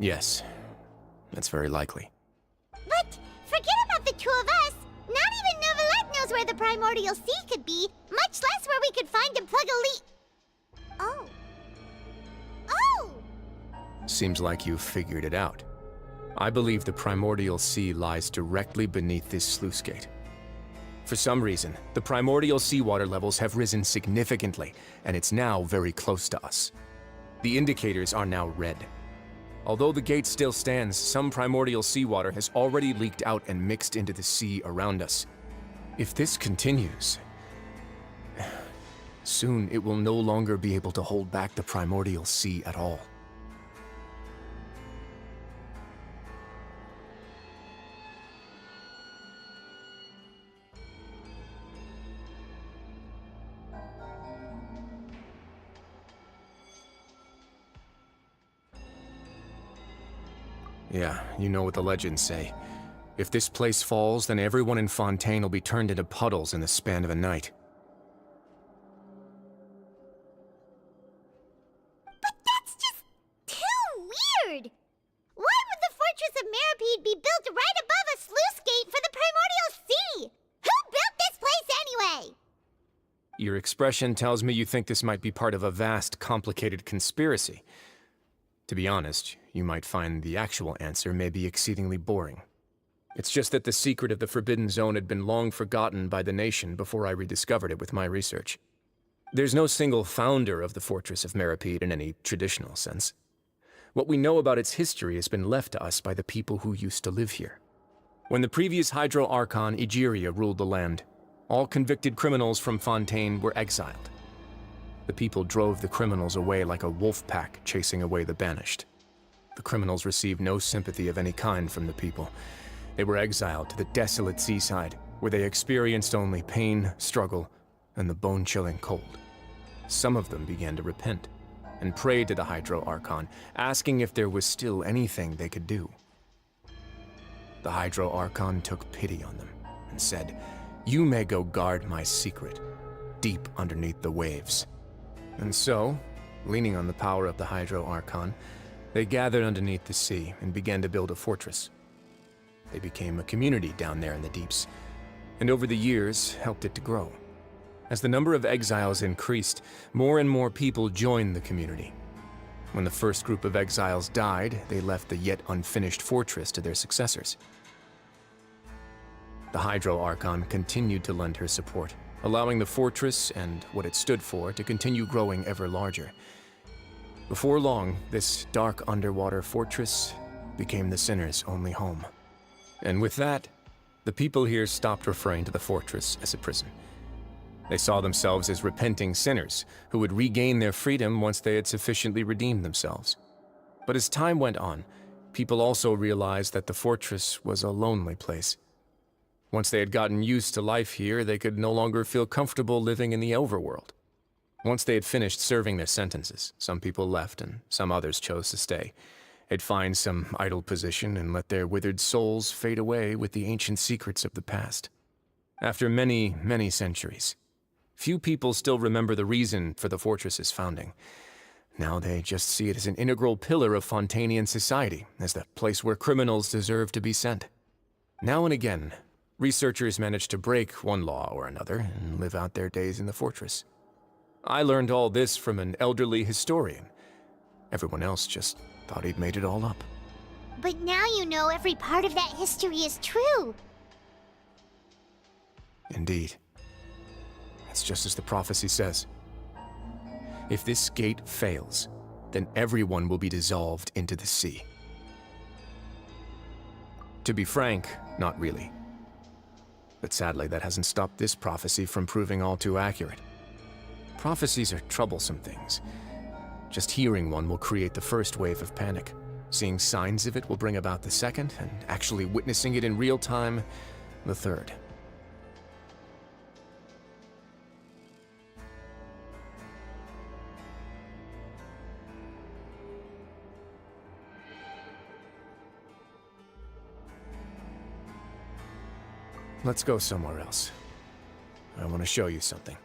Yes, that's very likely. But forget about the two of us! Not even Neuvillette knows where the primordial sea could be, much less where we could find and plug a leak. Oh. Oh! Seems like you've figured it out. I believe the primordial sea lies directly beneath this sluice gate. For some reason, the primordial seawater levels have risen significantly, and it's now very close to us. The indicators are now red. Although the gate still stands, some primordial seawater has already leaked out and mixed into the sea around us. If this continues, soon it will no longer be able to hold back the primordial sea at all. Yeah, you know what the legends say. If this place falls, then everyone in Fontaine will be turned into puddles in the span of a night. But that's just too weird! Why would the Fortress of Meripede be built right above a sluice gate for the Primordial Sea? Who built this place anyway? Your expression tells me you think this might be part of a vast, complicated conspiracy. To be honest, you might find the actual answer may be exceedingly boring. It's just that the secret of the Forbidden Zone had been long forgotten by the nation before I rediscovered it with my research. There's no single founder of the Fortress of Meripede in any traditional sense. What we know about its history has been left to us by the people who used to live here. When the previous Hydro Archon Egeria ruled the land, all convicted criminals from Fontaine were exiled. The people drove the criminals away like a wolf pack chasing away the banished. The criminals received no sympathy of any kind from the people. They were exiled to the desolate seaside, where they experienced only pain, struggle, and the bone-chilling cold. Some of them began to repent, and prayed to the Hydro Archon, asking if there was still anything they could do. The Hydro Archon took pity on them, and said, "You may go guard my secret, deep underneath the waves." And so, leaning on the power of the Hydro Archon, they gathered underneath the sea and began to build a fortress. They became a community down there in the deeps, and over the years helped it to grow. As the number of exiles increased, more and more people joined the community. When the first group of exiles died, they left the yet unfinished fortress to their successors. The Hydro Archon continued to lend her support, allowing the fortress and what it stood for to continue growing ever larger. Before long, this dark underwater fortress became the sinner's only home. And with that, the people here stopped referring to the fortress as a prison. They saw themselves as repenting sinners who would regain their freedom once they had sufficiently redeemed themselves. But as time went on, people also realized that the fortress was a lonely place. Once they had gotten used to life here, they could no longer feel comfortable living in the overworld. Once they had finished serving their sentences, some people left and some others chose to stay. They'd find some idle position and let their withered souls fade away with the ancient secrets of the past. After many, many centuries, few people still remember the reason for the fortress's founding. Now they just see it as an integral pillar of Fontainian society, as the place where criminals deserve to be sent. Now and again, researchers manage to break one law or another and live out their days in the fortress. I learned all this from an elderly historian. Everyone else just thought he'd made it all up. But now you know every part of that history is true. Indeed. It's just as the prophecy says. If this gate fails, then everyone will be dissolved into the sea. To be frank, not really. But sadly, that hasn't stopped this prophecy from proving all too accurate. Prophecies are troublesome things. Just hearing one will create the first wave of panic. Seeing signs of it will bring about the second, and actually witnessing it in real time, the third. Let's go somewhere else. I want to show you something.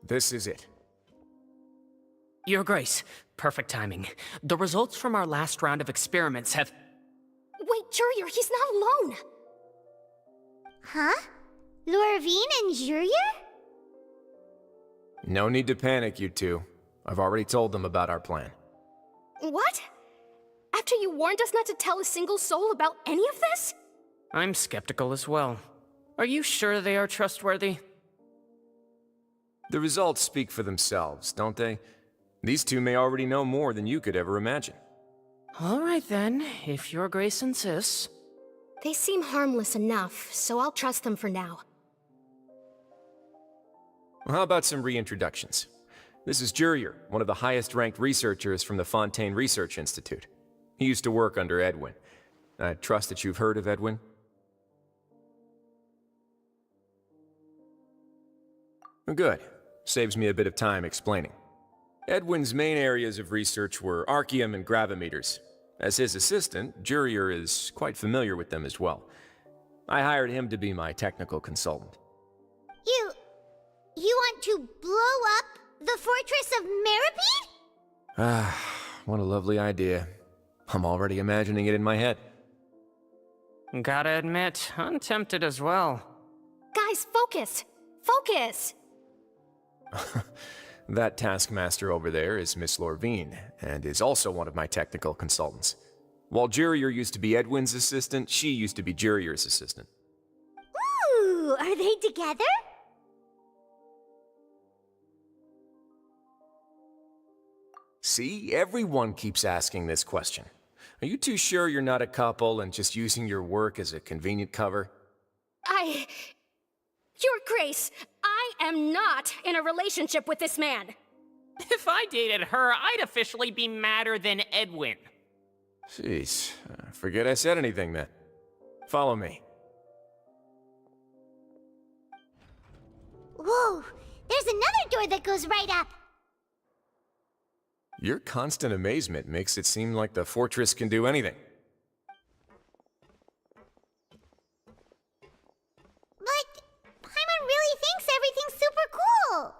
This is it. Your Grace, perfect timing. The results from our last round of experiments have... Wait, Jurier, he's not alone! Huh? Lorvine and Jurier? No need to panic, you two. I've already told them about our plan. What? After you warned us not to tell a single soul about any of this? I'm skeptical as well. Are you sure they are trustworthy? The results speak for themselves, don't they? These two may already know more than you could ever imagine. All right then, if Your Grace insists. They seem harmless enough, so I'll trust them for now. Well, how about some reintroductions? This is Jurier, one of the highest-ranked researchers from the Fontaine Research Institute. He used to work under Edwin. I trust that you've heard of Edwin? Good. Saves me a bit of time explaining. Edwin's main areas of research were archaeum and gravimeters. As his assistant, Jurier is quite familiar with them as well. I hired him to be my technical consultant. You want to blow up the fortress of Meripede? Ah, what a lovely idea. I'm already imagining it in my head. Gotta admit, I'm tempted as well. Guys, focus! Focus! That taskmaster over there is Miss Lorvine, and is also one of my technical consultants. While Jurier used to be Edwin's assistant, she used to be Jurier's assistant. Ooh, are they together? See, everyone keeps asking this question. Are you too sure you're not a couple and just using your work as a convenient cover? Your Grace, I am not in a relationship with this man. If I dated her, I'd officially be madder than Edwin. Jeez, forget I said anything then. Follow me. Whoa, there's another door that goes right up. Your constant amazement makes it seem like the fortress can do anything. But Paimon really thinks everything's super cool.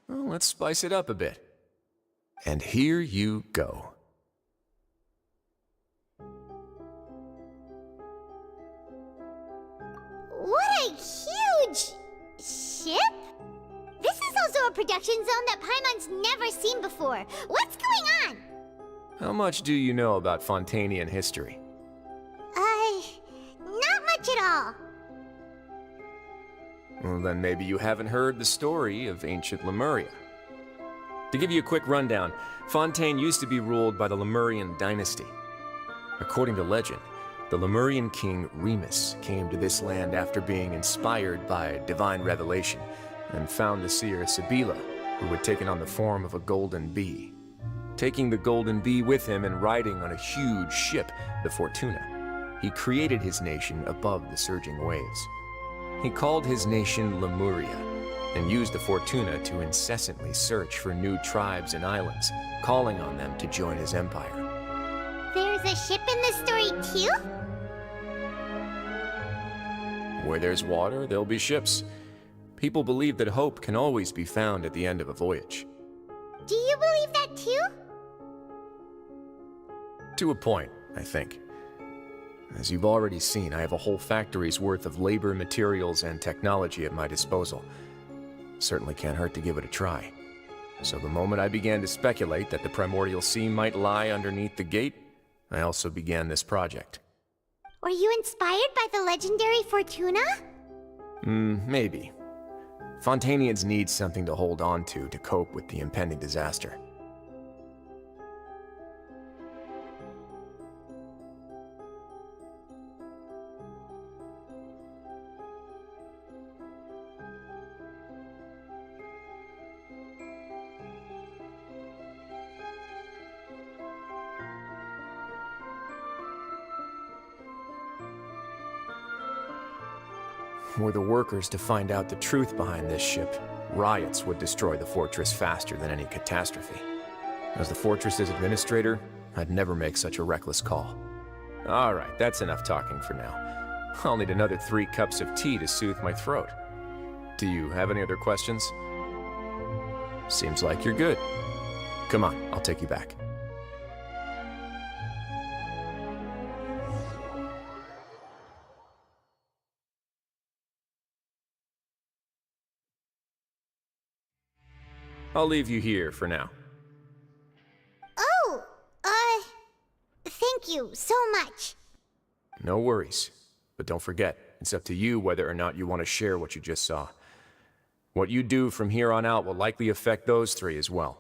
Well, let's spice it up a bit. And here you go. What a huge ship! This is also a production zone that Paimon's never seen before. What's going on? How much do you know about Fontanian history? Not much at all. Well, then maybe you haven't heard the story of ancient Lemuria. To give you a quick rundown, Fontaine used to be ruled by the Lemurian dynasty. According to legend, the Lemurian king Remus came to this land after being inspired by divine revelation and found the seer Sibila, who had taken on the form of a golden bee. Taking the golden bee with him and riding on a huge ship, the Fortuna, he created his nation above the surging waves. He called his nation Lemuria and used the Fortuna to incessantly search for new tribes and islands, calling on them to join his empire. There's a ship in this story too? Where there's water, there'll be ships. People believe that hope can always be found at the end of a voyage. Do you believe that too? To a point, I think. As you've already seen, I have a whole factory's worth of labor, materials, and technology at my disposal. Certainly can't hurt to give it a try. So the moment I began to speculate that the Primordial Sea might lie underneath the gate, I also began this project. Were you inspired by the legendary Fortuna? Maybe. Fontanians need something to hold on to cope with the impending disaster. Were the workers to find out the truth behind this ship, riots would destroy the fortress faster than any catastrophe. As the fortress's administrator, I'd never make such a reckless call. Alright, that's enough talking for now. I'll need another 3 cups of tea to soothe my throat. Do you have any other questions? Seems like you're good. Come on, I'll take you back. I'll leave you here for now. Oh, thank you so much. No worries. But don't forget, it's up to you whether or not you want to share what you just saw. What you do from here on out will likely affect those 3 as well.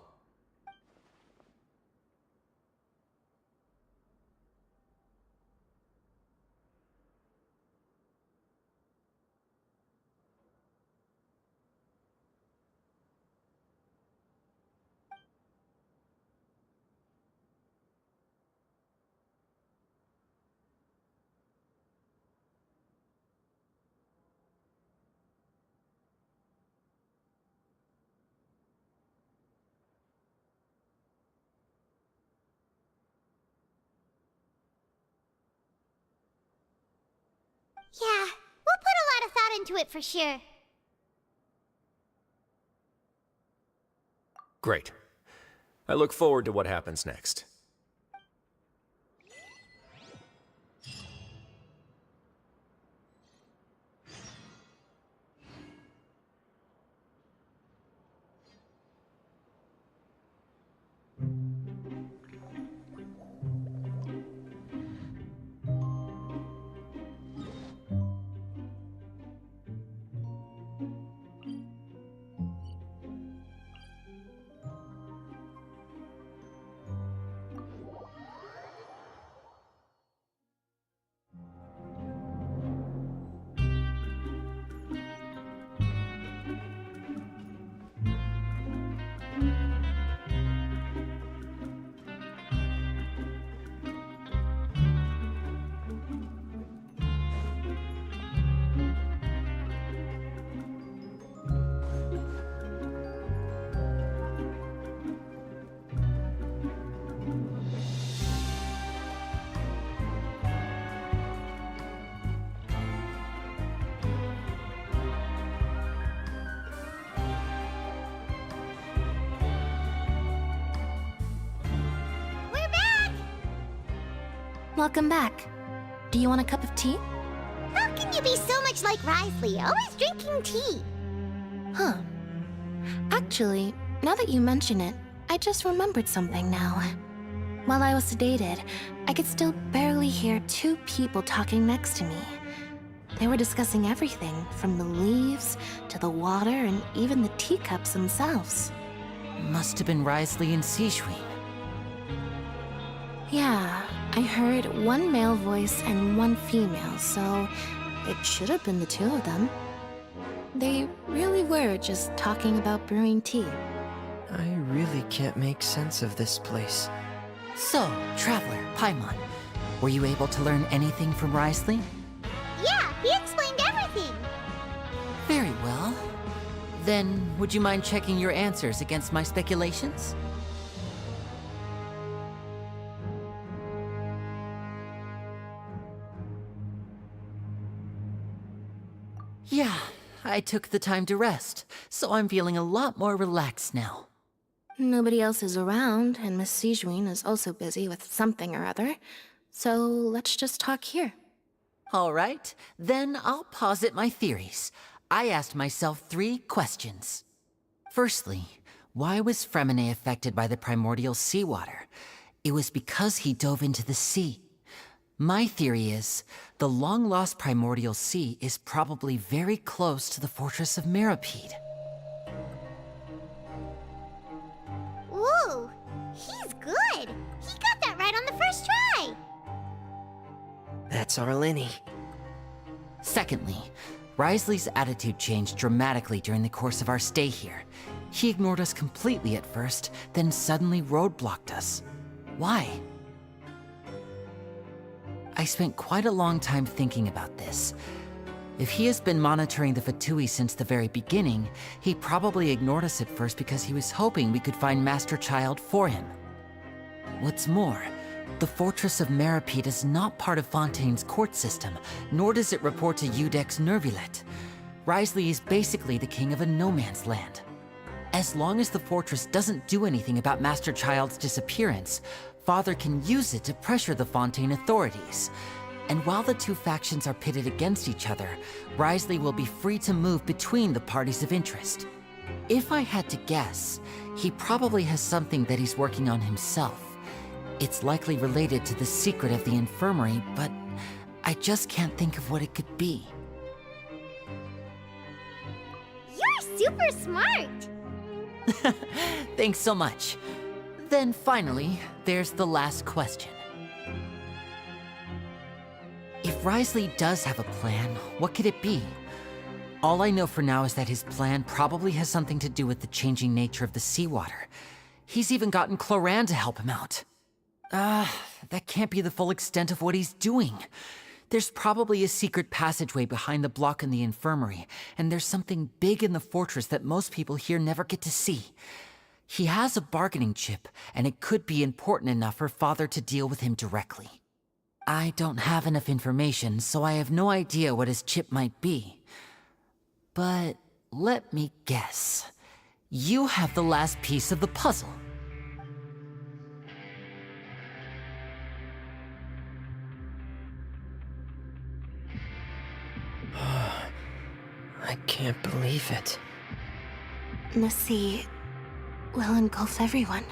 Yeah, we'll put a lot of thought into it for sure. Great. I look forward to what happens next. Welcome back. Do you want a cup of tea? How can you be so much like Wriothesley, always drinking tea? Huh. Actually, now that you mention it, I just remembered something now. While I was sedated, I could still barely hear two people talking next to me. They were discussing everything, from the leaves, to the water, and even the teacups themselves. Must have been Wriothesley and Sijui. Yeah, I heard one male voice and one female, so it should have been the two of them. They really were just talking about brewing tea. I really can't make sense of this place. So, Traveler, Paimon, were you able to learn anything from Wriothesley? Yeah, he explained everything. Very well. Then, would you mind checking your answers against my speculations? Yeah, I took the time to rest, so I'm feeling a lot more relaxed now. Nobody else is around, and Miss Sijui is also busy with something or other, so let's just talk here. All right, then I'll posit my theories. I asked myself 3 questions. Firstly, why was Fremine affected by the primordial seawater? It was because he dove into the sea. My theory is, the long-lost primordial sea is probably very close to the fortress of Meropide. Whoa, he's good. He got that right on the first try. That's Arlecchino. Secondly, Wriothesley's attitude changed dramatically during the course of our stay here. He ignored us completely at first, then suddenly roadblocked us. Why? I spent quite a long time thinking about this. If he has been monitoring the Fatui since the very beginning, he probably ignored us at first because he was hoping we could find Master Child for him. What's more, the Fortress of Meropide is not part of Fontaine's court system, nor does it report to Iudex Neuvillette. Wriothesley is basically the king of a no-man's land. As long as the fortress doesn't do anything about Master Child's disappearance, Father can use it to pressure the Fontaine authorities. And while the two factions are pitted against each other, Wriothesley will be free to move between the parties of interest. If I had to guess, he probably has something that he's working on himself. It's likely related to the secret of the infirmary, but I just can't think of what it could be. You're super smart. Thanks so much. Then finally, there's the last question. If Wriothesley does have a plan, what could it be? All I know for now is that his plan probably has something to do with the changing nature of the seawater. He's even gotten Cloran to help him out. That can't be the full extent of what he's doing. There's probably a secret passageway behind the block in the infirmary, and there's something big in the fortress that most people here never get to see. He has a bargaining chip, and it could be important enough for Father to deal with him directly. I don't have enough information, so I have no idea what his chip might be. But let me guess. You have the last piece of the puzzle. I can't believe it. The sea will engulf everyone.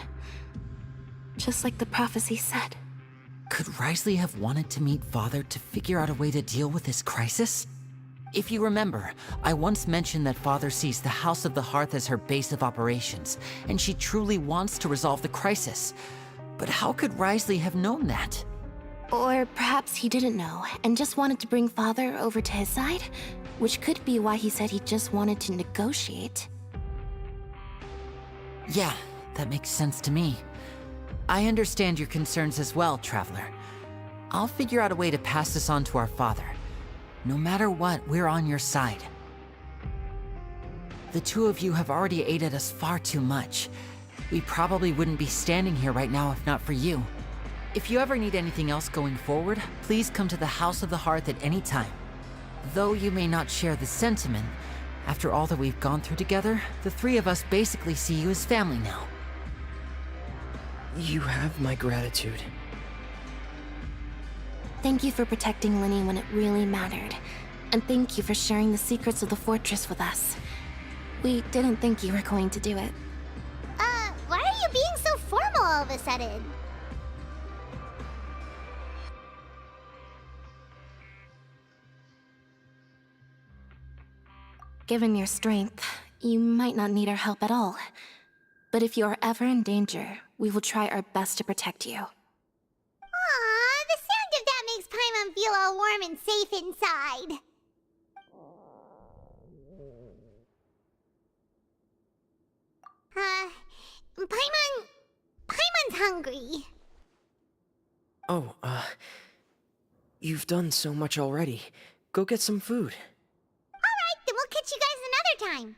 Just like the prophecy said. Could Wriothesley have wanted to meet Father to figure out a way to deal with this crisis? If you remember, I once mentioned that Father sees the House of the Hearth as her base of operations, and she truly wants to resolve the crisis. But how could Wriothesley have known that? Or perhaps he didn't know, and just wanted to bring Father over to his side? Which could be why he said he just wanted to negotiate. Yeah, that makes sense to me. I understand your concerns as well, Traveler. I'll figure out a way to pass this on to our father. No matter what, we're on your side. The two of you have already aided us far too much. We probably wouldn't be standing here right now if not for you. If you ever need anything else going forward, please come to the House of the Hearth at any time. Though you may not share the sentiment, after all that we've gone through together, the three of us basically see you as family now. You have my gratitude. Thank you for protecting Lyney when it really mattered. And thank you for sharing the secrets of the fortress with us. We didn't think you were going to do it. Why are you being so formal all of a sudden? Given your strength, you might not need our help at all. But if you are ever in danger, we will try our best to protect you. Aww, the sound of that makes Paimon feel all warm and safe inside. Paimon's hungry. Oh, you've done so much already. Go get some food. Alright, then we'll catch you guys another time.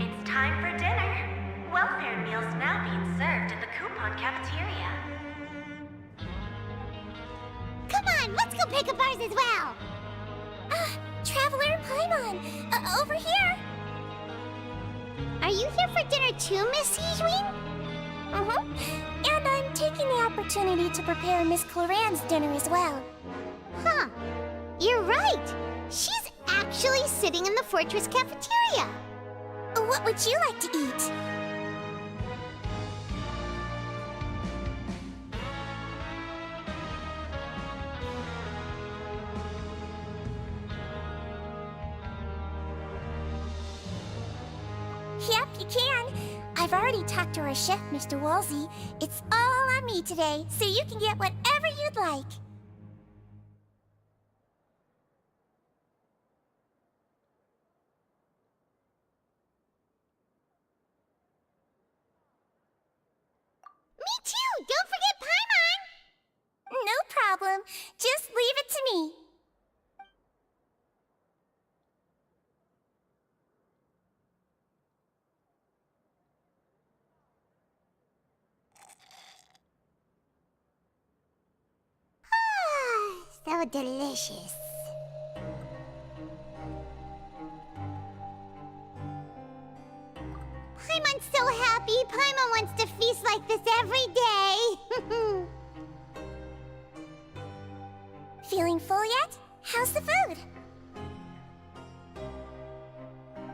It's time for dinner. Welfare meals now being served in the coupon cafeteria. Come on, let's go pick up ours as well. Traveler and Paimon, over here. Are you here for dinner too, Miss Sijwing? And I'm taking the opportunity to prepare Miss Cloran's dinner as well. Huh. You're right. She's actually sitting in the fortress cafeteria. What would you like to eat? Yep, you can. I've already talked to our chef, Mr. Wolsey. It's all on me today, so you can get whatever you'd like. Me too! Don't forget Paimon! No problem. Just leave it to me. delicious. Paimon's so happy. Paimon wants to feast like this every day. Feeling full yet? How's the food?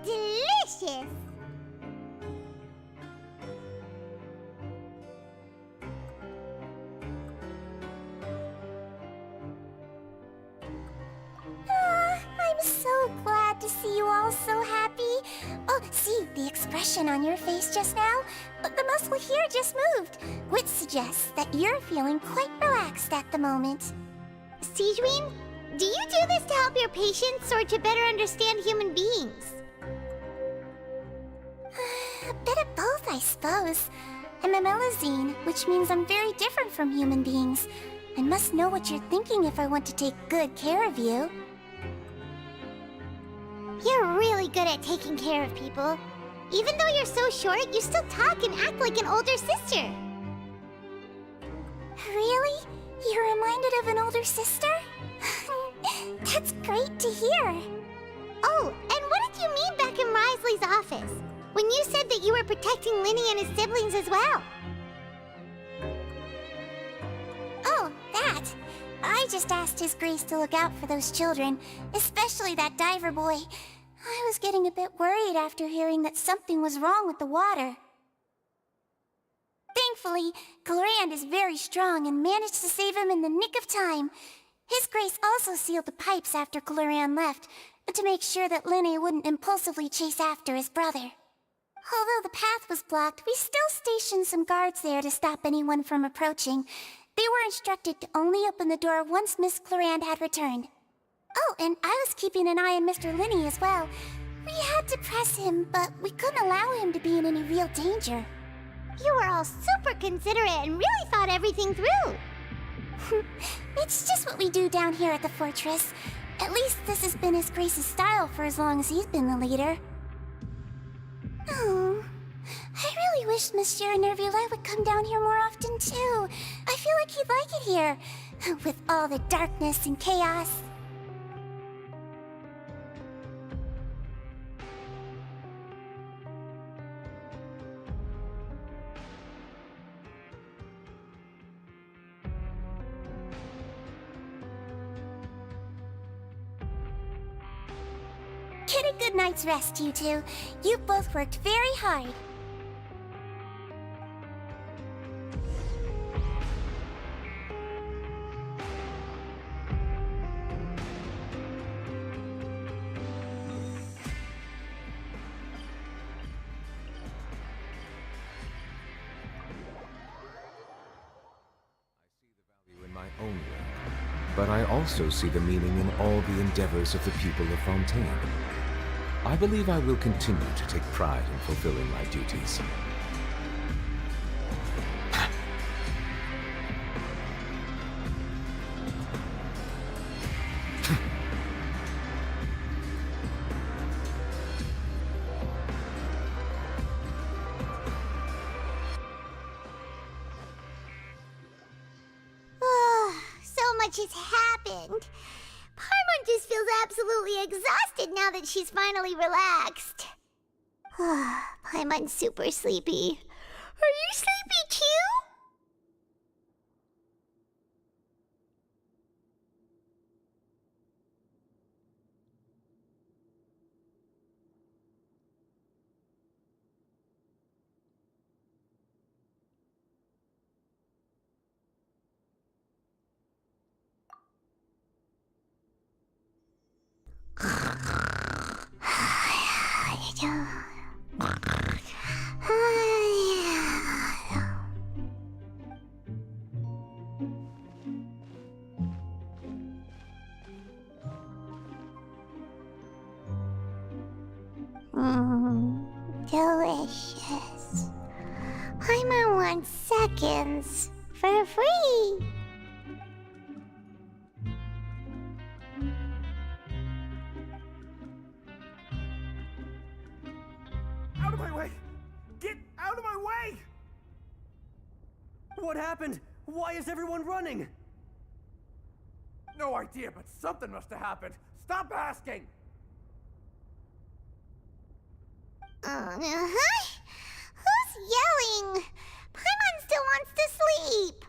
Delicious. I'm so glad to see you all so happy. Oh, see the expression on your face just now? The muscle here just moved, which suggests that you're feeling quite relaxed at the moment. Sigewinne, do you do this to help your patients or to better understand human beings? A bit of both, I suppose. I'm a Melazine, which means I'm very different from human beings. I must know what you're thinking if I want to take good care of you. You're really good at taking care of people. Even though you're so short, you still talk and act like an older sister. Really? You're reminded of an older sister? That's great to hear. Oh, and what did you mean back in Wriothesley's office? When you said that you were protecting Linny and his siblings as well? Oh, that. I just asked His Grace to look out for those children, especially that diver boy. I was getting a bit worried after hearing that something was wrong with the water. Thankfully, Glorand is very strong and managed to save him in the nick of time. His Grace also sealed the pipes after Glorand left, to make sure that Linny wouldn't impulsively chase after his brother. Although the path was blocked, we still stationed some guards there to stop anyone from approaching. They were instructed to only open the door once Miss Glorand had returned. Oh, and I was keeping an eye on Mr. Linny as well. We had to press him, but we couldn't allow him to be in any real danger. You were all super considerate and really thought everything through. It's just what we do down here at the fortress. At least this has been His Grace's style for as long as he's been the leader. Oh, I really wish Monsieur Neuvillette would come down here more often too. I feel like he'd like it here, with all the darkness and chaos. Get a good night's rest, you two. You both worked very hard. In my own way, but I also see the meaning in all the endeavors of the people of Fontaine. I believe I will continue to take pride in fulfilling my duties. So much has happened. Paimon just feels absolutely exhausted now that she's finally relaxed. Paimon's super sleepy. Are you sleepy too? Delicious. Paimon wants seconds for free. Out of my way! Get out of my way! What happened? Why is everyone running? No idea, but something must have happened. Stop asking! Who's yelling? Paimon still wants to sleep.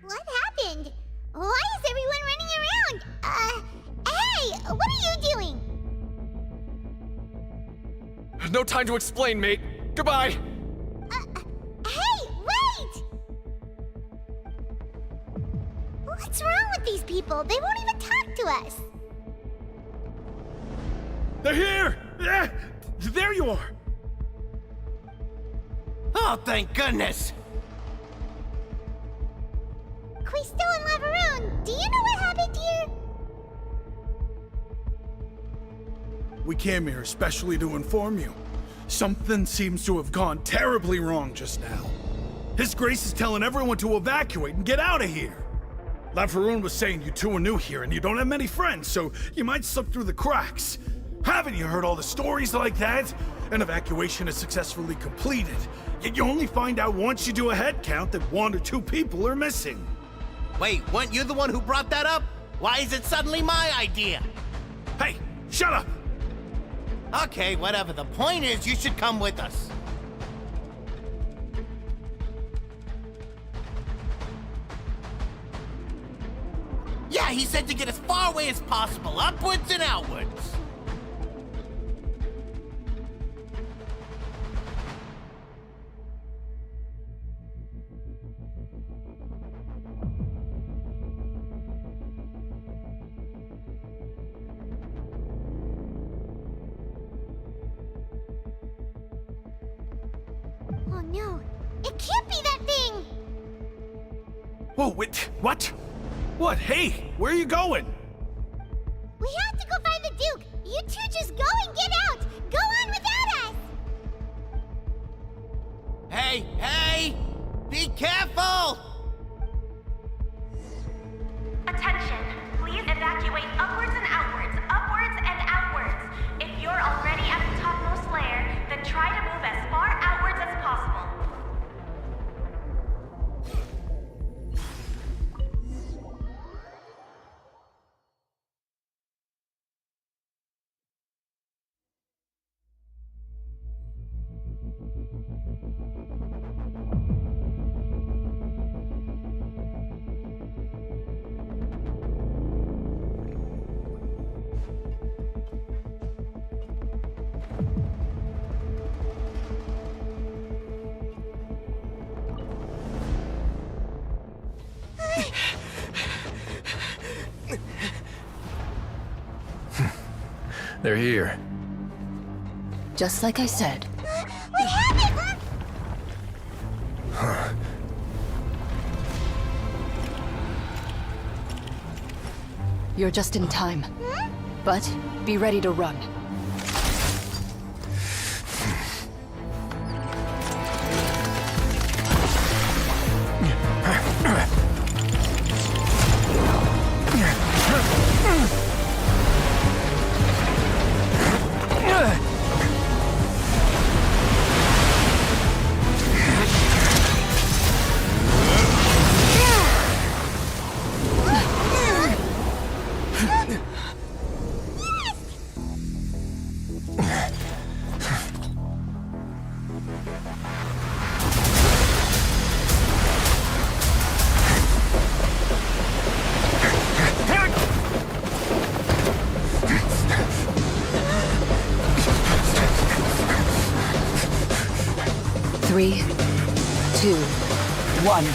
What happened? Why is everyone running around? Hey! What are you doing? No time to explain, mate. Goodbye! Hey, wait! What's wrong with these people? They won't even talk to us. They're here! There you are! Oh, thank goodness! Quisto and Laveroon, do you know what happened here? We came here especially to inform you. Something seems to have gone terribly wrong just now. His Grace is telling everyone to evacuate and get out of here. Laveroon was saying you two are new here and you don't have many friends, so you might slip through the cracks. Haven't you heard all the stories like that? An evacuation is successfully completed, yet you only find out once you do a head count that 1 or 2 people are missing. Wait, weren't you the one who brought that up? Why is it suddenly my idea? Hey, shut up! Okay, whatever. The point is, you should come with us. Yeah, he said to get as far away as possible, upwards and outwards. Oh no, it can't be that thing! Whoa, wait, what? What? Hey, where are you going? We have to go find the Duke! You two just go and get out! Go on without us! Hey, hey! Be careful! Attention! Please evacuate upwards and outwards, upwards and outwards. If you're already at the topmost layer, then try to move as far outwards as possible. They're here. Just like I said. We have it! You're just in time. But be ready to run. Three, 2, 1.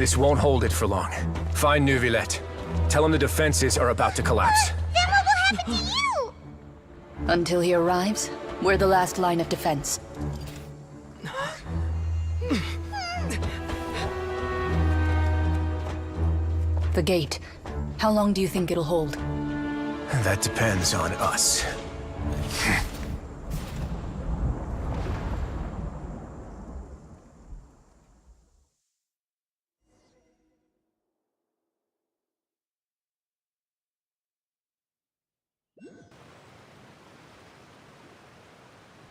This won't hold it for long. Find Neuvillette. Tell him the defenses are about to collapse. Then what will happen to you? Until he arrives, we're the last line of defense. The gate. How long do you think it'll hold? That depends on us.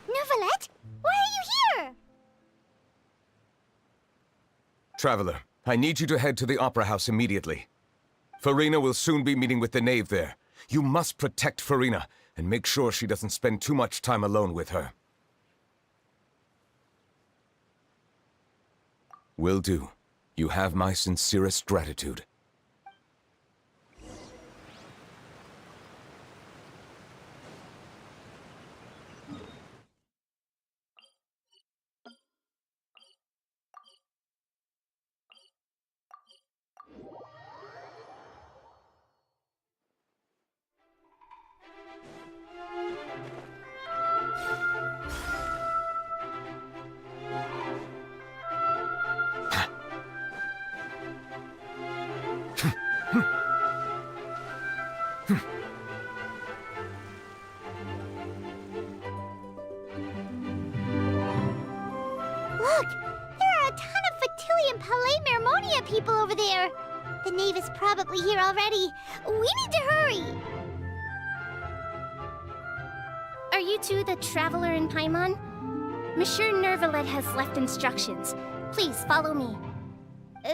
Neuvillette? Why are you here? Traveler, I need you to head to the Opera House immediately. Furina will soon be meeting with the knave there. You must protect Furina, and make sure she doesn't spend too much time alone with her. Will do. You have my sincerest gratitude. Look! There are a ton of Fatui and Palais Mermonia people over there! The knave is probably here already. We need to hurry! Are you two the Traveler in Paimon? Monsieur Neuvillette has left instructions. Please follow me.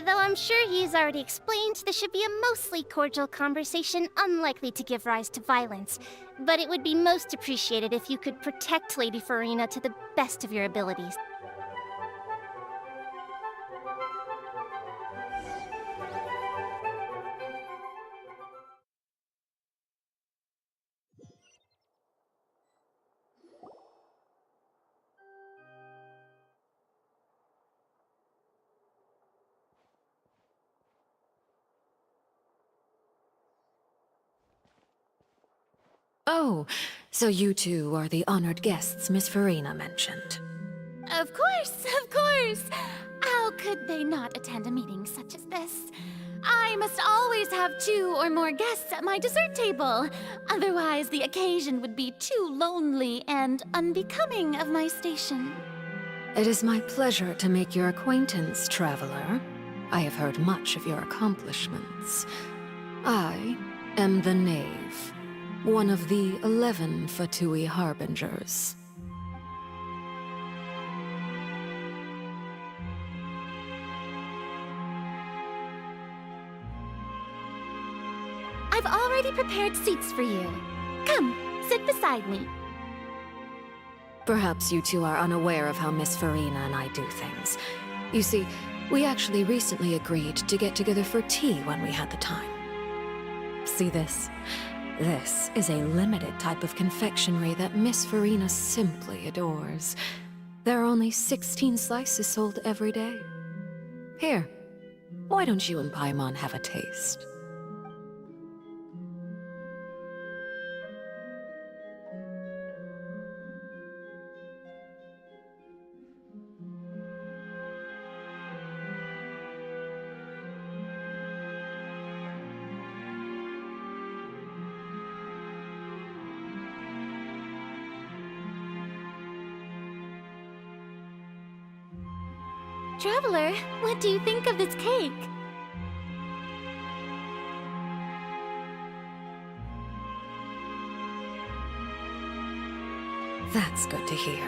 Though I'm sure he's already explained, this should be a mostly cordial conversation, unlikely to give rise to violence. But it would be most appreciated if you could protect Lady Furina to the best of your abilities. Oh, so you two are the honored guests Miss Furina mentioned. Of course, of course! How could they not attend a meeting such as this? I must always have 2 or more guests at my dessert table. Otherwise, the occasion would be too lonely and unbecoming of my station. It is my pleasure to make your acquaintance, traveler. I have heard much of your accomplishments. I am the Knave, one of the 11 Fatui Harbingers. I've already prepared seats for you. Come, sit beside me. Perhaps you two are unaware of how Miss Furina and I do things. You see, we actually recently agreed to get together for tea when we had the time. See this? This is a limited type of confectionery that Miss Furina simply adores. There are only 16 slices sold every day. Here, why don't you and Paimon have a taste? Traveler, what do you think of this cake? That's good to hear.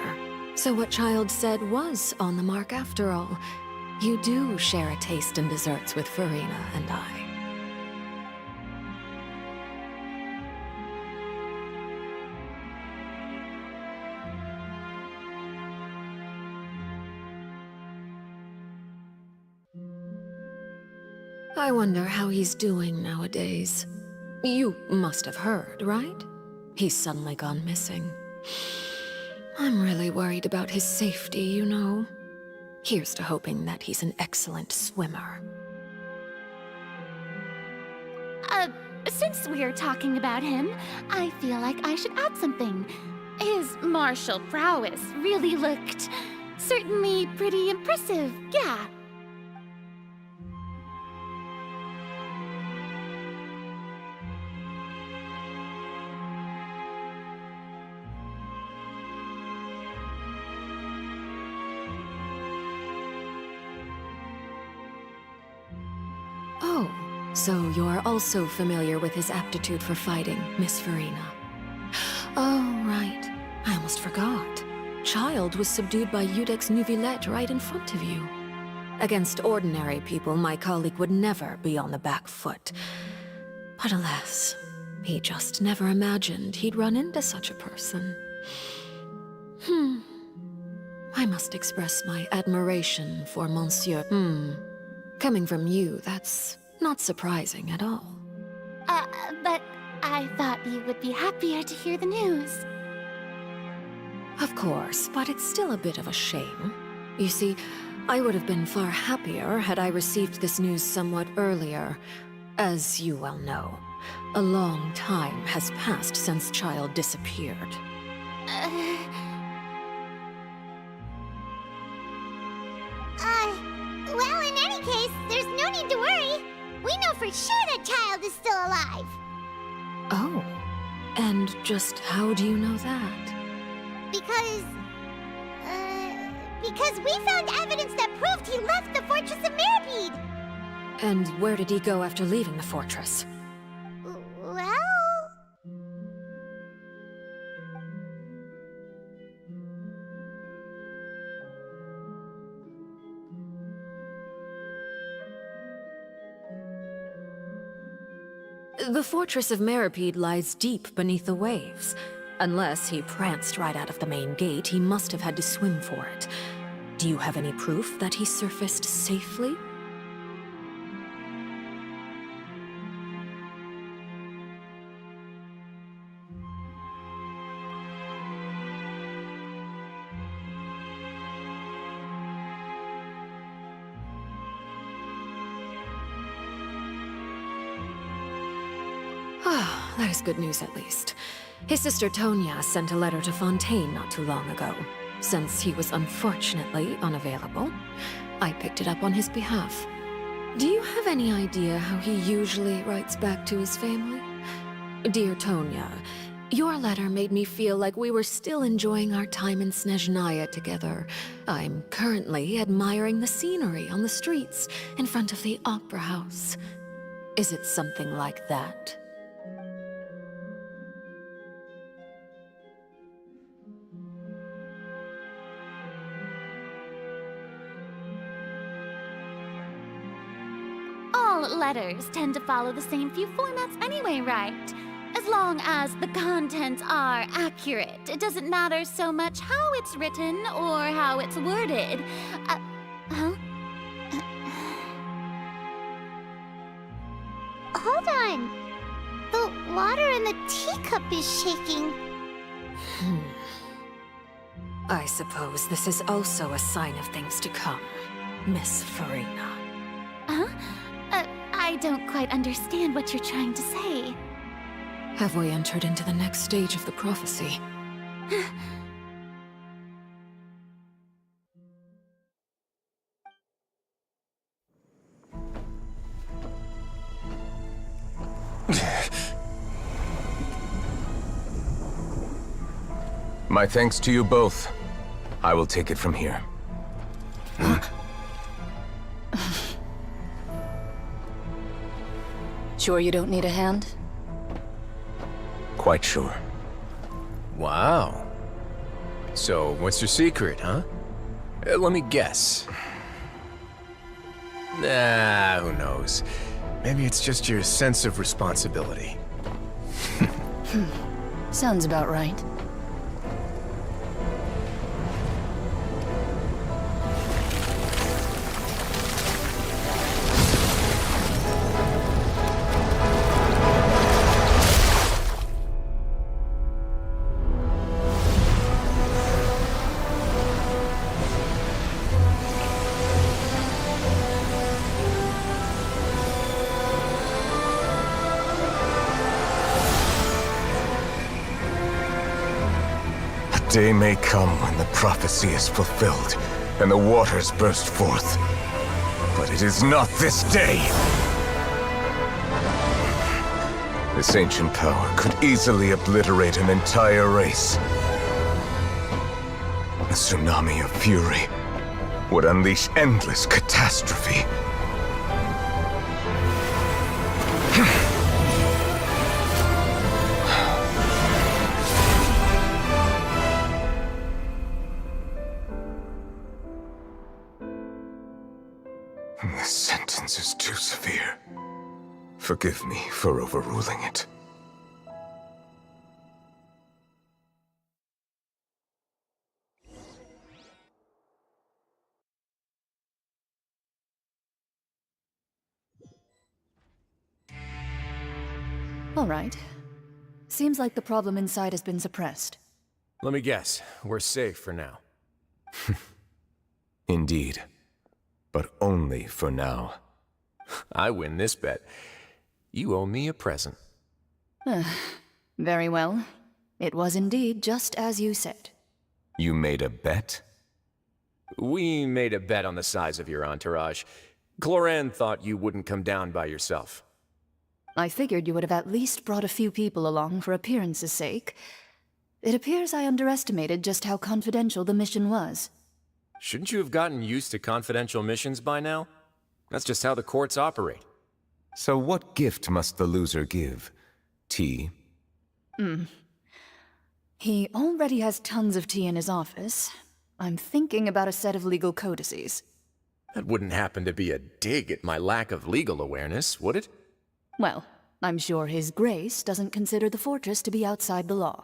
So what Child said was on the mark after all. You do share a taste in desserts with Furina and I. I wonder how he's doing nowadays. You must have heard, right? He's suddenly gone missing. I'm really worried about his safety, you know. Here's to hoping that he's an excellent swimmer. since we're talking about him, I feel like I should add something. His martial prowess really looked certainly pretty impressive, yeah. Oh, so you're also familiar with his aptitude for fighting, Miss Farina. Oh, right. I almost forgot. Child was subdued by Iudex Neuvillette right in front of you. Against ordinary people, my colleague would never be on the back foot. But alas, he just never imagined he'd run into such a person. I must express my admiration for Monsieur. Coming from you, that's not surprising at all. But I thought you would be happier to hear the news. Of course, but it's still a bit of a shame. You see, I would have been far happier had I received this news somewhat earlier. As you well know, a long time has passed since Child disappeared. Well, in any case, there's no need to worry. We know for sure that Child is still alive. Oh, and just how do you know that? Because we found evidence that proved he left the Fortress of Mirapede. And where did he go after leaving the fortress? Well... The Fortress of Mirapede lies deep beneath the waves. Unless he pranced right out of the main gate, he must have had to swim for it. Do you have any proof that he surfaced safely? Ah, that is good news at least. His sister Tonya sent a letter to Fontaine not too long ago. Since he was unfortunately unavailable, I picked it up on his behalf. Do you have any idea how he usually writes back to his family? Dear Tonya, your letter made me feel like we were still enjoying our time in Snezhnaya together. I'm currently admiring the scenery on the streets in front of the opera house. Is it something like that? All letters tend to follow the same few formats anyway, right? As long as the contents are accurate, it doesn't matter so much how it's written or how it's worded. Hold on. The water in the teacup is shaking. I suppose this is also a sign of things to come, Miss Farina. Huh? I don't quite understand what you're trying to say. Have we entered into the next stage of the prophecy? My thanks to you both. I will take it from here. Sure you don't need a hand? Quite sure. Wow. So, what's your secret, huh? Let me guess. Nah, who knows? Maybe it's just your sense of responsibility. Sounds about right. day may come when the prophecy is fulfilled, and the waters burst forth. But it is not this day! This ancient power could easily obliterate an entire race. A tsunami of fury would unleash endless catastrophe. This sentence is too severe. Forgive me for overruling it. All right. Seems like the problem inside has been suppressed. Let me guess, we're safe for now. Indeed. But only for now. I win this bet. You owe me a present. Very well. It was indeed just as you said. You made a bet? We made a bet on the size of your entourage. Cloran thought you wouldn't come down by yourself. I figured you would have at least brought a few people along for appearance's sake. It appears I underestimated just how confidential the mission was. Shouldn't you have gotten used to confidential missions by now? That's just how the courts operate. So what gift must the loser give? Tea? He already has tons of tea in his office. I'm thinking about a set of legal codices. That wouldn't happen to be a dig at my lack of legal awareness, would it? Well, I'm sure His Grace doesn't consider the fortress to be outside the law.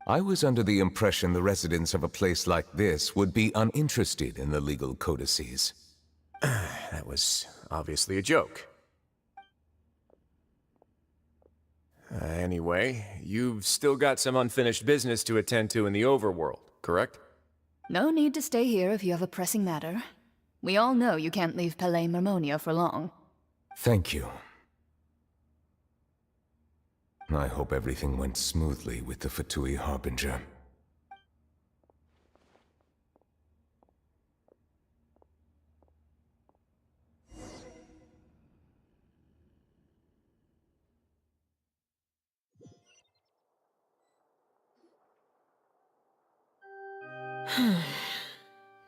I was under the impression the residents of a place like this would be uninterested in the legal codices. That was obviously a joke. Anyway, you've still got some unfinished business to attend to in the overworld, correct? No need to stay here if you have a pressing matter. We all know you can't leave Palais Marmonia for long. Thank you. I hope everything went smoothly with the Fatui Harbinger.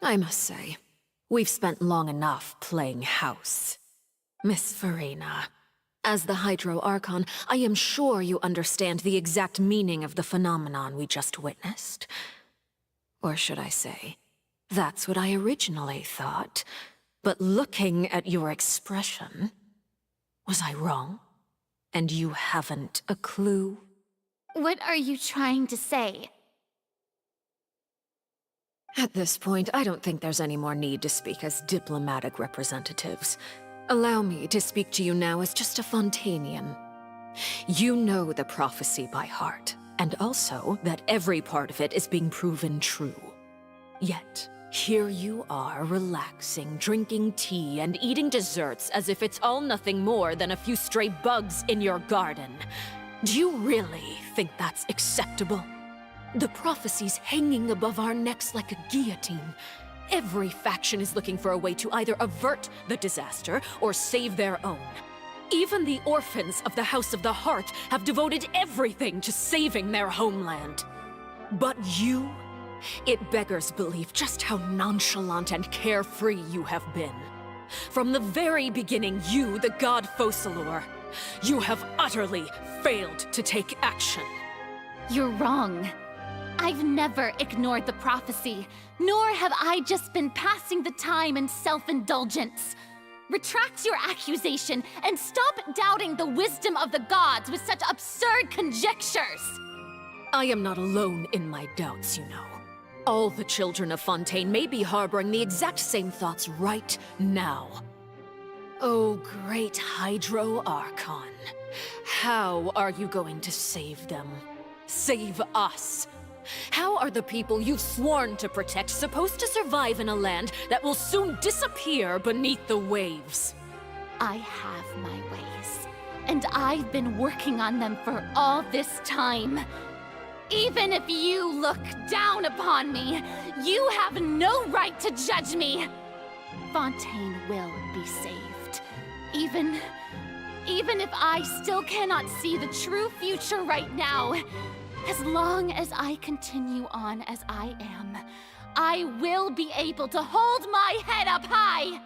I must say, we've spent long enough playing house. Miss Farina, as the Hydro Archon, I am sure you understand the exact meaning of the phenomenon we just witnessed. Or should I say, that's what I originally thought. But looking at your expression, was I wrong? And you haven't a clue? What are you trying to say? At this point, I don't think there's any more need to speak as diplomatic representatives. Allow me to speak to you now as just a Fontanian. You know the prophecy by heart, and also that every part of it is being proven true. Yet, here you are relaxing, drinking tea, and eating desserts as if it's all nothing more than a few stray bugs in your garden. Do you really think that's acceptable? The prophecy's hanging above our necks like a guillotine. Every faction is looking for a way to either avert the disaster or save their own. Even the orphans of the House of the Heart have devoted everything to saving their homeland. But you? It beggars belief just how nonchalant and carefree you have been. From the very beginning, you, the god Focalor, you have utterly failed to take action. You're wrong. I've never ignored the prophecy, nor have I just been passing the time in self-indulgence. Retract your accusation and stop doubting the wisdom of the gods with such absurd conjectures! I am not alone in my doubts, you know. All the children of Fontaine may be harboring the exact same thoughts right now. Oh, great Hydro Archon. How are you going to save them? Save us? How are the people you've sworn to protect supposed to survive in a land that will soon disappear beneath the waves? I have my ways, and I've been working on them for all this time. Even if you look down upon me, you have no right to judge me! Fontaine will be saved. Even if I still cannot see the true future right now, as long as I continue on as I am, I will be able to hold my head up high!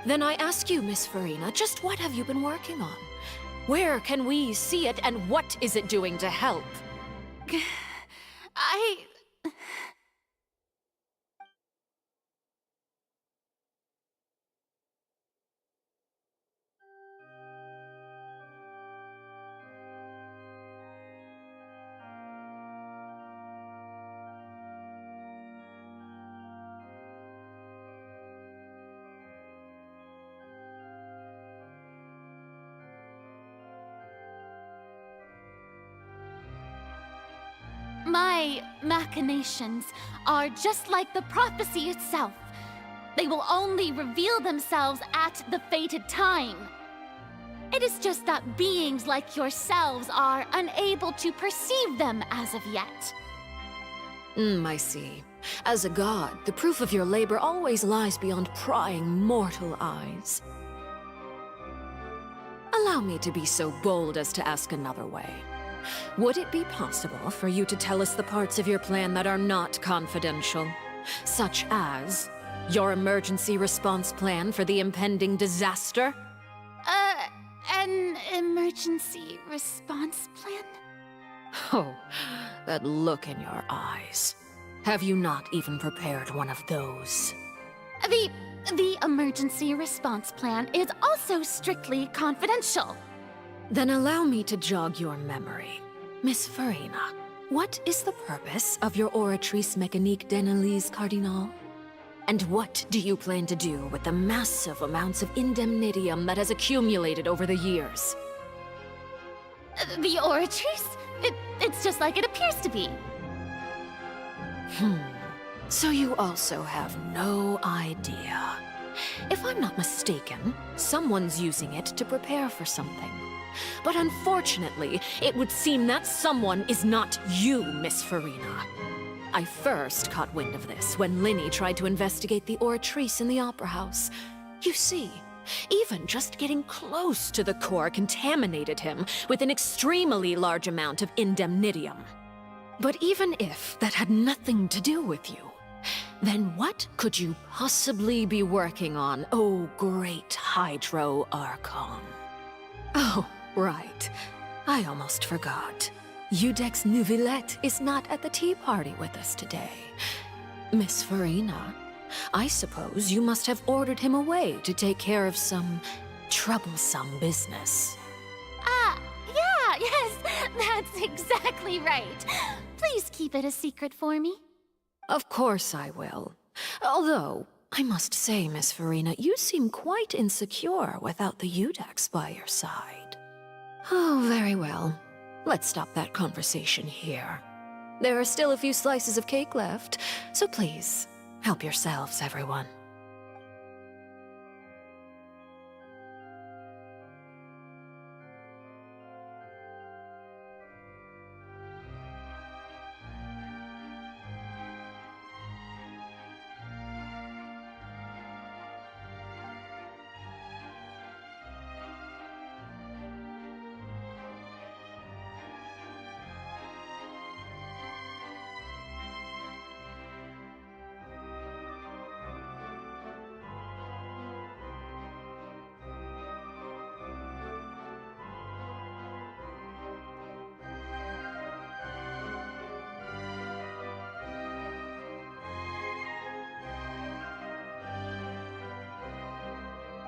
Then I ask you, Miss Farina, just what have you been working on? Where can we see it, and what is it doing to help? My machinations are just like the prophecy itself. They will only reveal themselves at the fated time. It is just that beings like yourselves are unable to perceive them as of yet. I see. As a god, the proof of your labor always lies beyond prying mortal eyes. Allow me to be so bold as to ask another way. Would it be possible for you to tell us the parts of your plan that are not confidential? Such as your emergency response plan for the impending disaster? An emergency response plan? Oh, that look in your eyes. Have you not even prepared one of those? The emergency response plan is also strictly confidential. Then allow me to jog your memory. Miss Farina, what is the purpose of your Oratrice Mécanique d'Analyse Cardinal? And what do you plan to do with the massive amounts of indemnitium that has accumulated over the years? The Oratrice? It's just like it appears to be. So you also have no idea. If I'm not mistaken, someone's using it to prepare for something. But unfortunately, it would seem that someone is not you, Miss Farina. I first caught wind of this when Linny tried to investigate the Oratrice in the Opera House. You see, even just getting close to the core contaminated him with an extremely large amount of indemnitium. But even if that had nothing to do with you, then what could you possibly be working on, oh great Hydro Archon? Oh, right. I almost forgot. Udex Neuvillette is not at the tea party with us today. Miss Farina, I suppose you must have ordered him away to take care of some troublesome business. Yes, that's exactly right. Please keep it a secret for me. Of course I will. Although, I must say, Miss Farina, you seem quite insecure without the Udex by your side. Oh, very well. Let's stop that conversation here. There are still a few slices of cake left, so please, help yourselves, everyone.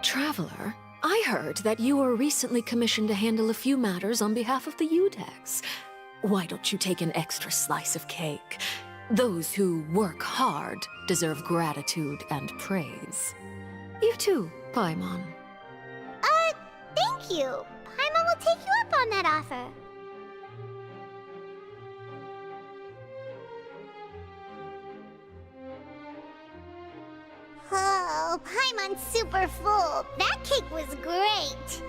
Traveler, I heard that you were recently commissioned to handle a few matters on behalf of the Udex. Why don't you take an extra slice of cake? Those who work hard deserve gratitude and praise. You too, Paimon. Thank you. Paimon will take you up on that offer. Oh, Paimon's super full. That cake was great.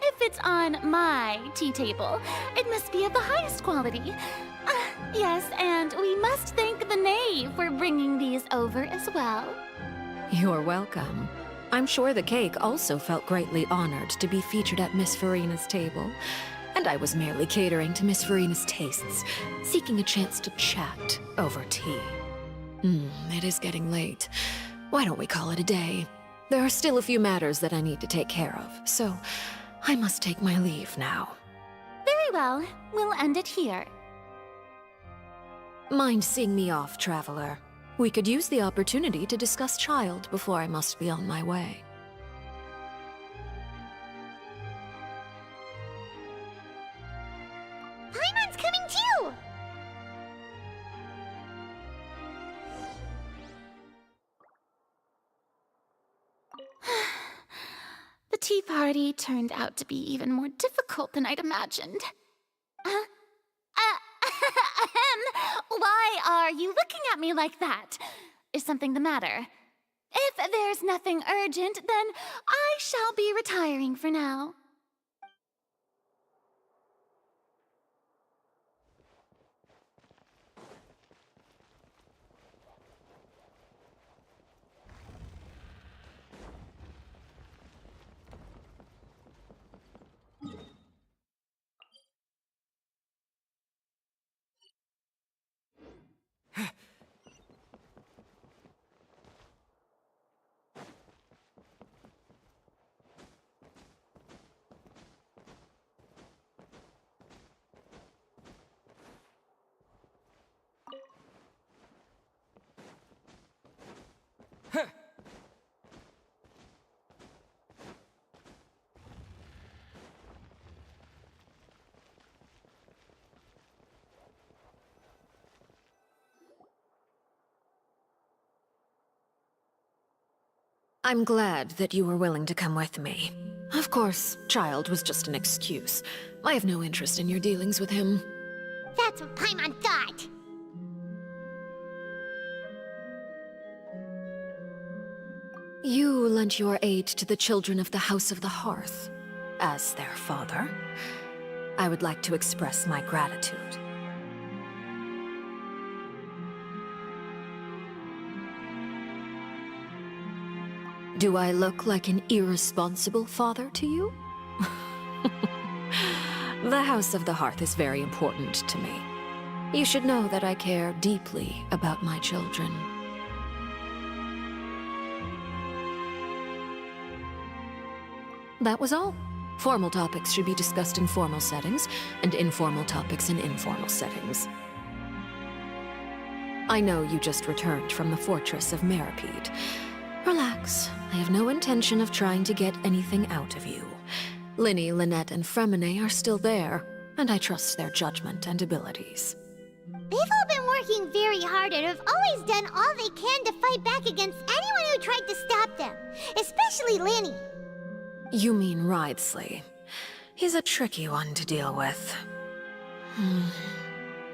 If it's on my tea table, it must be of the highest quality. Yes, and we must thank the knave for bringing these over as well. You're welcome. I'm sure the cake also felt greatly honored to be featured at Miss Farina's table. And I was merely catering to Miss Farina's tastes, seeking a chance to chat over tea. It is getting late. Why don't we call it a day? There are still a few matters that I need to take care of, so I must take my leave now. Very well. We'll end it here. Mind seeing me off, traveler? We could use the opportunity to discuss Child before I must be on my way. Paimon's coming too! The tea party turned out to be even more difficult than I'd imagined. Why are you looking at me like that? Is something the matter? If there's nothing urgent, then I shall be retiring for now. I'm glad that you were willing to come with me. Of course, Child was just an excuse. I have no interest in your dealings with him. That's what Paimon thought. You lent your aid to the children of the House of the Hearth. As their father, I would like to express my gratitude. Do I look like an irresponsible father to you? The House of the Hearth is very important to me. You should know that I care deeply about my children. That was all. Formal topics should be discussed in formal settings, and informal topics in informal settings. I know you just returned from the fortress of Meripede. Relax. I have no intention of trying to get anything out of you. Linny, Lynette, and Fremine are still there, and I trust their judgment and abilities. They've all been working very hard and have always done all they can to fight back against anyone who tried to stop them, especially Linny. You mean Wriothesley. He's a tricky one to deal with.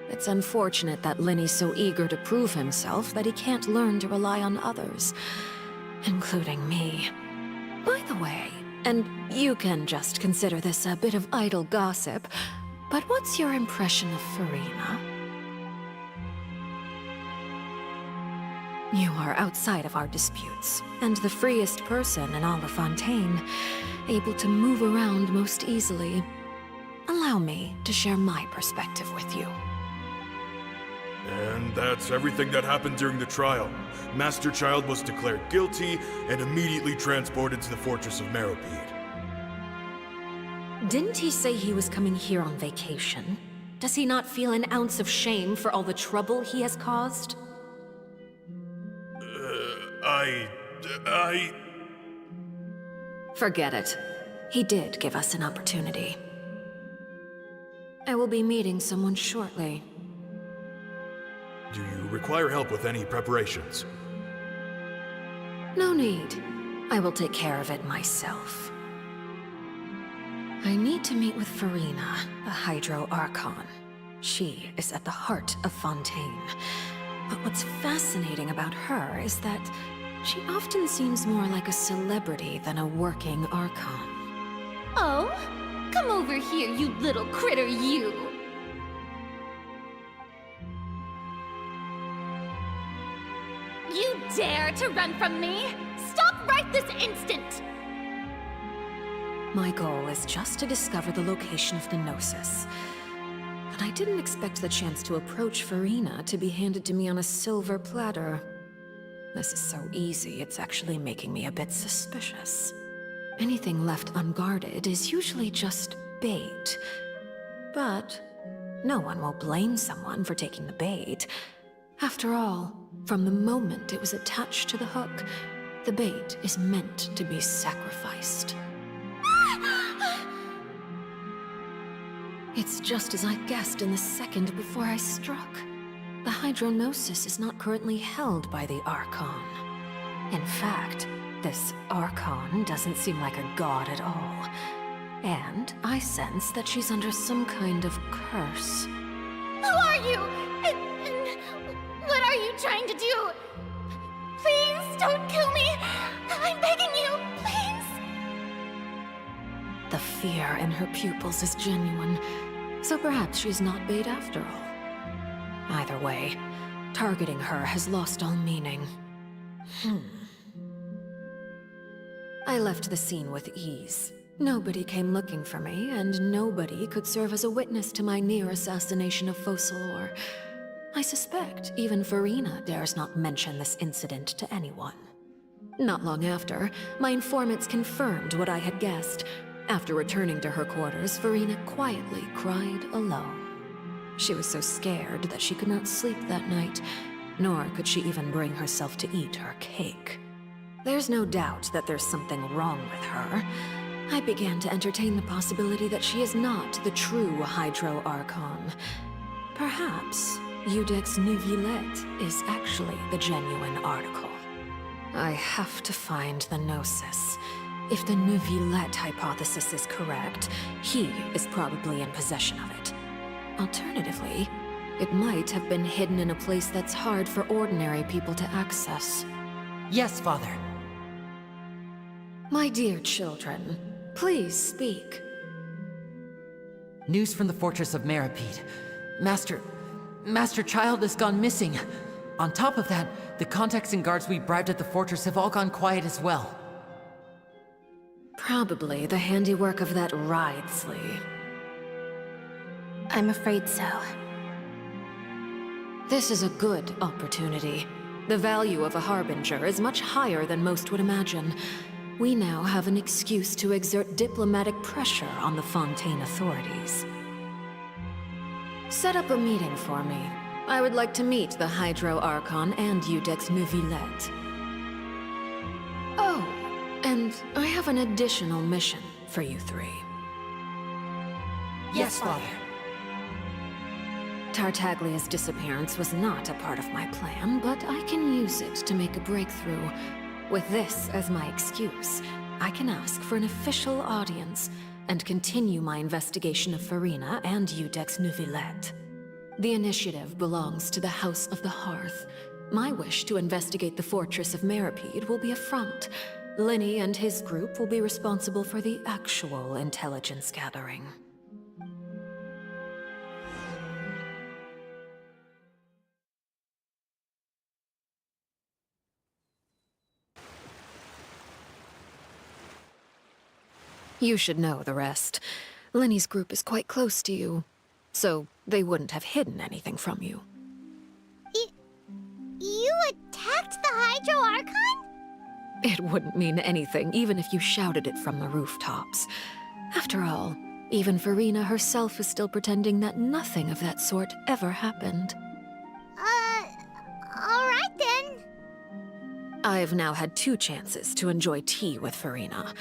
It's unfortunate that Linny's so eager to prove himself that he can't learn to rely on others. Including me. By the way, and you can just consider this a bit of idle gossip, but what's your impression of Farina? You are outside of our disputes, and the freest person in all of Fontaine, able to move around most easily. Allow me to share my perspective with you. And that's everything that happened during the trial. Master Child was declared guilty and immediately transported to the Fortress of Meripede. Didn't he say he was coming here on vacation? Does he not feel an ounce of shame for all the trouble he has caused? Forget it. He did give us an opportunity. I will be meeting someone shortly. require help with any preparations. No need. I will take care of it myself. I need to meet with Farina, the Hydro Archon. She is at the heart of Fontaine. But what's fascinating about her is that she often seems more like a celebrity than a working Archon. Oh? Come over here, you little critter, you! You dare to run from me? Stop right this instant! My goal is just to discover the location of the Gnosis. But I didn't expect the chance to approach Farina to be handed to me on a silver platter. This is so easy, it's actually making me a bit suspicious. Anything left unguarded is usually just bait. But no one will blame someone for taking the bait. After all, from the moment it was attached to the hook, the bait is meant to be sacrificed. It's just as I guessed in the second before I struck. The Hydronosis is not currently held by the Archon. In fact, this Archon doesn't seem like a god at all. And I sense that she's under some kind of curse. Who are you? And what are you trying to do? Please don't kill me! I'm begging you, please! The fear in her pupils is genuine, so perhaps she's not bait after all. Either way, targeting her has lost all meaning. I left the scene with ease. Nobody came looking for me, and nobody could serve as a witness to my near assassination of Focalor. I suspect even Farina dares not mention this incident to anyone. Not long after, my informants confirmed what I had guessed. After returning to her quarters, Farina quietly cried alone. She was so scared that she could not sleep that night, nor could she even bring herself to eat her cake. There's no doubt that there's something wrong with her. I began to entertain the possibility that she is not the true Hydro Archon. Perhaps Iudex Neuvillette is actually the genuine article. I have to find the Gnosis. If the Neuvillette hypothesis is correct, he is probably in possession of it. Alternatively, it might have been hidden in a place that's hard for ordinary people to access. Yes, Father. My dear children, please speak. News from the fortress of Meripede. Master Child has gone missing. On top of that, the contacts and guards we bribed at the fortress have all gone quiet as well. Probably the handiwork of that Ridesley. I'm afraid so. This is a good opportunity. The value of a Harbinger is much higher than most would imagine. We now have an excuse to exert diplomatic pressure on the Fontaine authorities. Set up a meeting for me. I would like to meet the Hydro Archon and Iudex Neuvillette. Oh, and I have an additional mission for you three. Yes, Father. Tartaglia's disappearance was not a part of my plan, but I can use it to make a breakthrough. With this as my excuse, I can ask for an official audience and continue my investigation of Farina and Iudex Neuvillette. The initiative belongs to the House of the Hearth. My wish to investigate the fortress of Meripede will be a front. Linny and his group will be responsible for the actual intelligence gathering. You should know the rest. Linny's group is quite close to you, so they wouldn't have hidden anything from you. You attacked the Hydro Archon? It wouldn't mean anything, even if you shouted it from the rooftops. After all, even Farina herself is still pretending that nothing of that sort ever happened. Alright then. I've now had 2 chances to enjoy tea with Farina.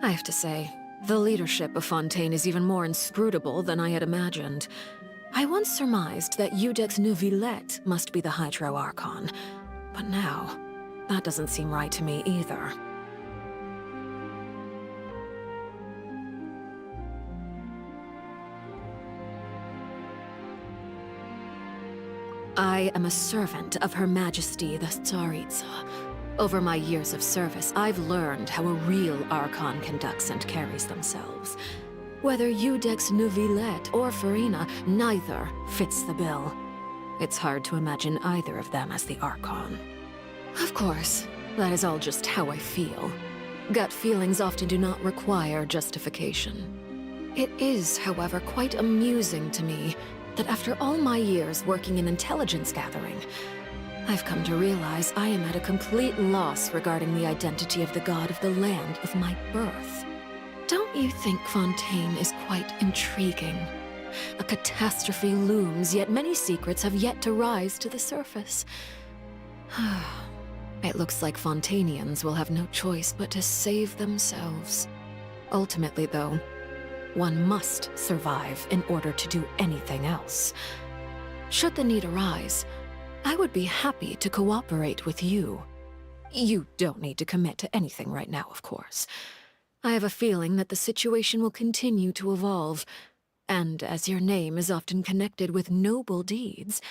I have to say, the leadership of Fontaine is even more inscrutable than I had imagined. I once surmised that Iudex Neuvillette must be the Hydro Archon, but now, that doesn't seem right to me either. I am a servant of Her Majesty the Tsaritsa. Over my years of service, I've learned how a real Archon conducts and carries themselves. Whether Iudex Neuvillette or Farina, neither fits the bill. It's hard to imagine either of them as the Archon. Of course, that is all just how I feel. Gut feelings often do not require justification. It is, however, quite amusing to me that after all my years working in intelligence gathering, I've come to realize I am at a complete loss regarding the identity of the god of the land of my birth. Don't you think Fontaine is quite intriguing? A catastrophe looms, yet many secrets have yet to rise to the surface. It looks like Fontainians will have no choice but to save themselves. Ultimately, though, one must survive in order to do anything else. Should the need arise, I would be happy to cooperate with you. You don't need to commit to anything right now, of course. I have a feeling that the situation will continue to evolve, and as your name is often connected with noble deeds,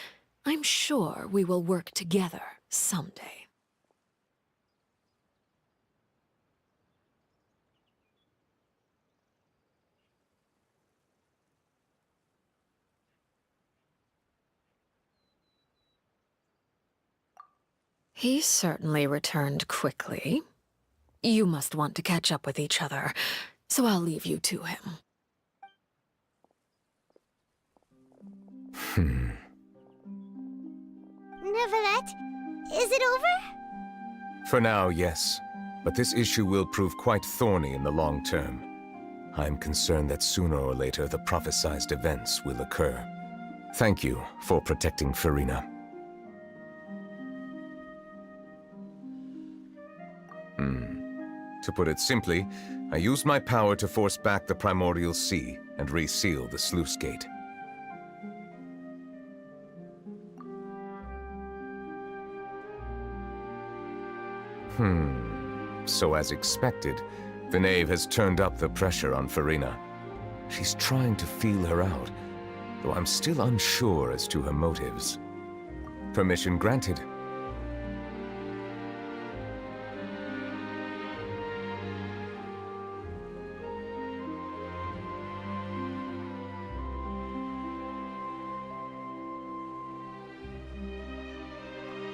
I'm sure we will work together someday. He certainly returned quickly. You must want to catch up with each other, so I'll leave you to him. Neuvillette, is it over? For now, yes. But this issue will prove quite thorny in the long term. I'm concerned that sooner or later the prophesized events will occur. Thank you for protecting Farina. To put it simply, I used my power to force back the Primordial Sea and reseal the sluice gate. So as expected, the Knave has turned up the pressure on Farina. She's trying to feel her out, though I'm still unsure as to her motives. Permission granted.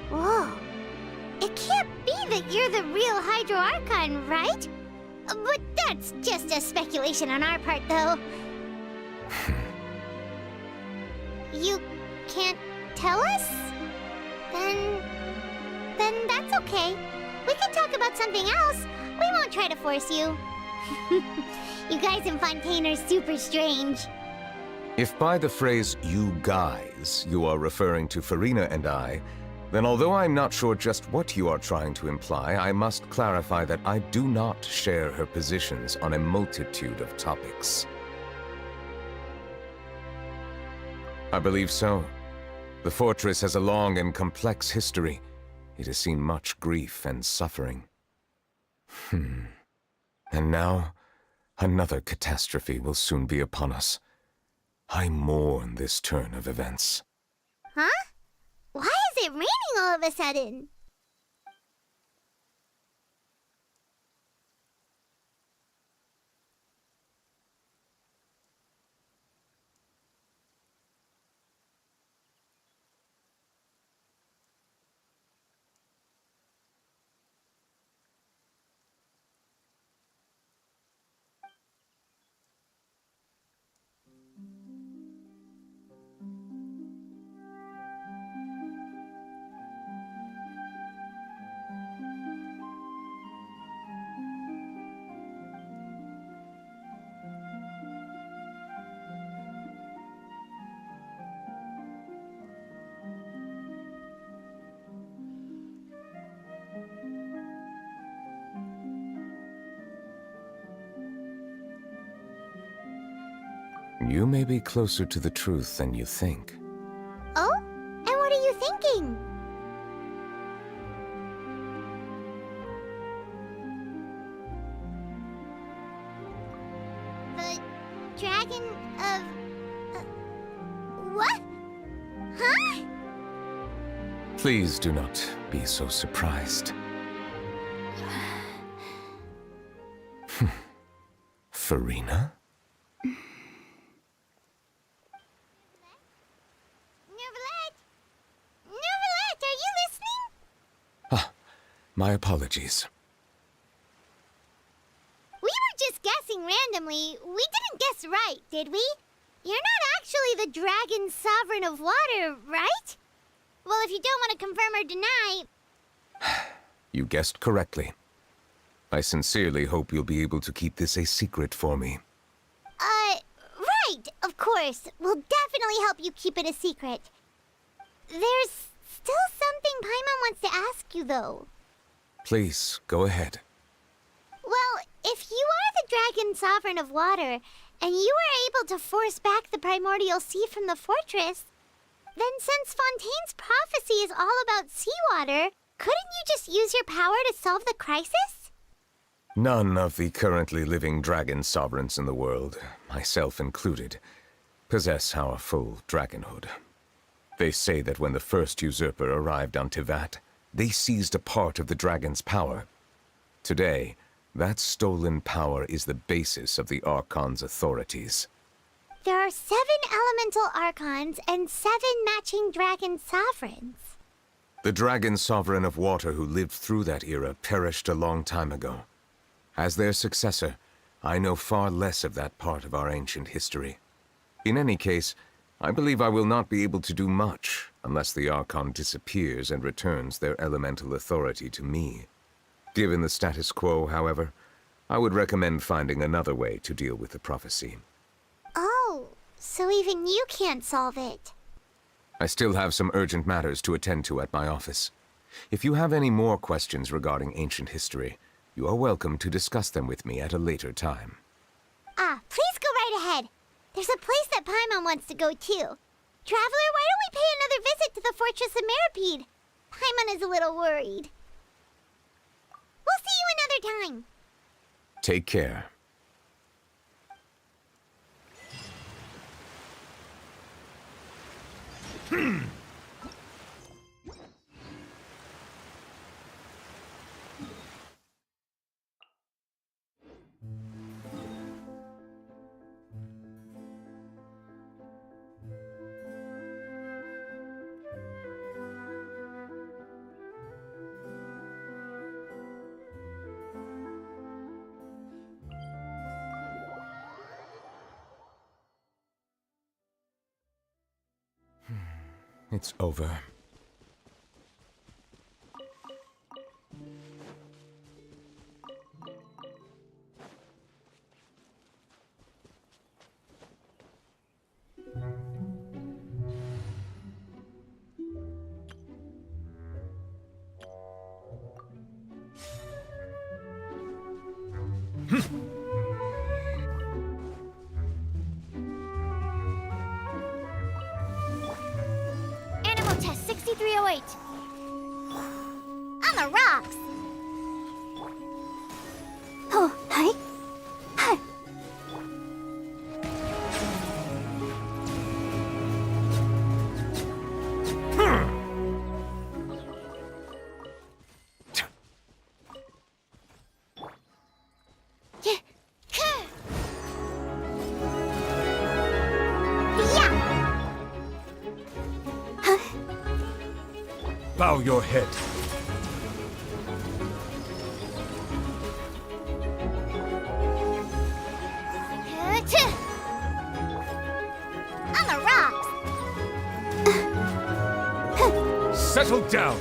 Whoa. It can't be that you're the real Hydro Archon, right? But that's just a speculation on our part, though. You can't tell us? Then that's okay. We can talk about something else. We won't try to force you. You guys in Fontaine are super strange. If by the phrase, "you guys," you are referring to Farina and I, then although I'm not sure just what you are trying to imply, I must clarify that I do not share her positions on a multitude of topics. I believe so. The fortress has a long and complex history. It has seen much grief and suffering. And now, another catastrophe will soon be upon us. I mourn this turn of events. Huh? Why is it raining all of a sudden? You may be closer to the truth than you think. Oh? And what are you thinking? The dragon of... what? Huh? Please do not be so surprised. Farina? Neuvillette! Neuvillette, are you listening? Ah, my apologies. We were just guessing randomly. We didn't guess right, did we? You're not actually the dragon sovereign of water, right? Well, if you don't want to confirm or deny... You guessed correctly. I sincerely hope you'll be able to keep this a secret for me. Right, of course. We'll definitely help you keep it a secret. There's still something Paimon wants to ask you, though. Please, go ahead. Well, if you are the dragon sovereign of water, and you were able to force back the primordial sea from the fortress, then since Fontaine's prophecy is all about seawater, couldn't you just use your power to solve the crisis? None of the currently living dragon sovereigns in the world, myself included, possess our full dragonhood. They say that when the first usurper arrived on Teyvat, they seized a part of the dragon's power. Today, that stolen power is the basis of the Archon's authorities. There are 7 elemental archons and 7 matching dragon sovereigns. The dragon sovereign of water who lived through that era perished a long time ago. As their successor, I know far less of that part of our ancient history. In any case, I believe I will not be able to do much unless the Archon disappears and returns their elemental authority to me. Given the status quo, however, I would recommend finding another way to deal with the prophecy. Oh, so even you can't solve it. I still have some urgent matters to attend to at my office. If you have any more questions regarding ancient history, you are welcome to discuss them with me at a later time. Please go right ahead. There's a place that Paimon wants to go too. Traveler, why don't we pay another visit to the Fortress of Meropide? Paimon is a little worried. We'll see you another time. Take care. It's over. Animal test 6308. On the rocks. Oh, hi. Hi. Bow your head. On the rocks. Settle down.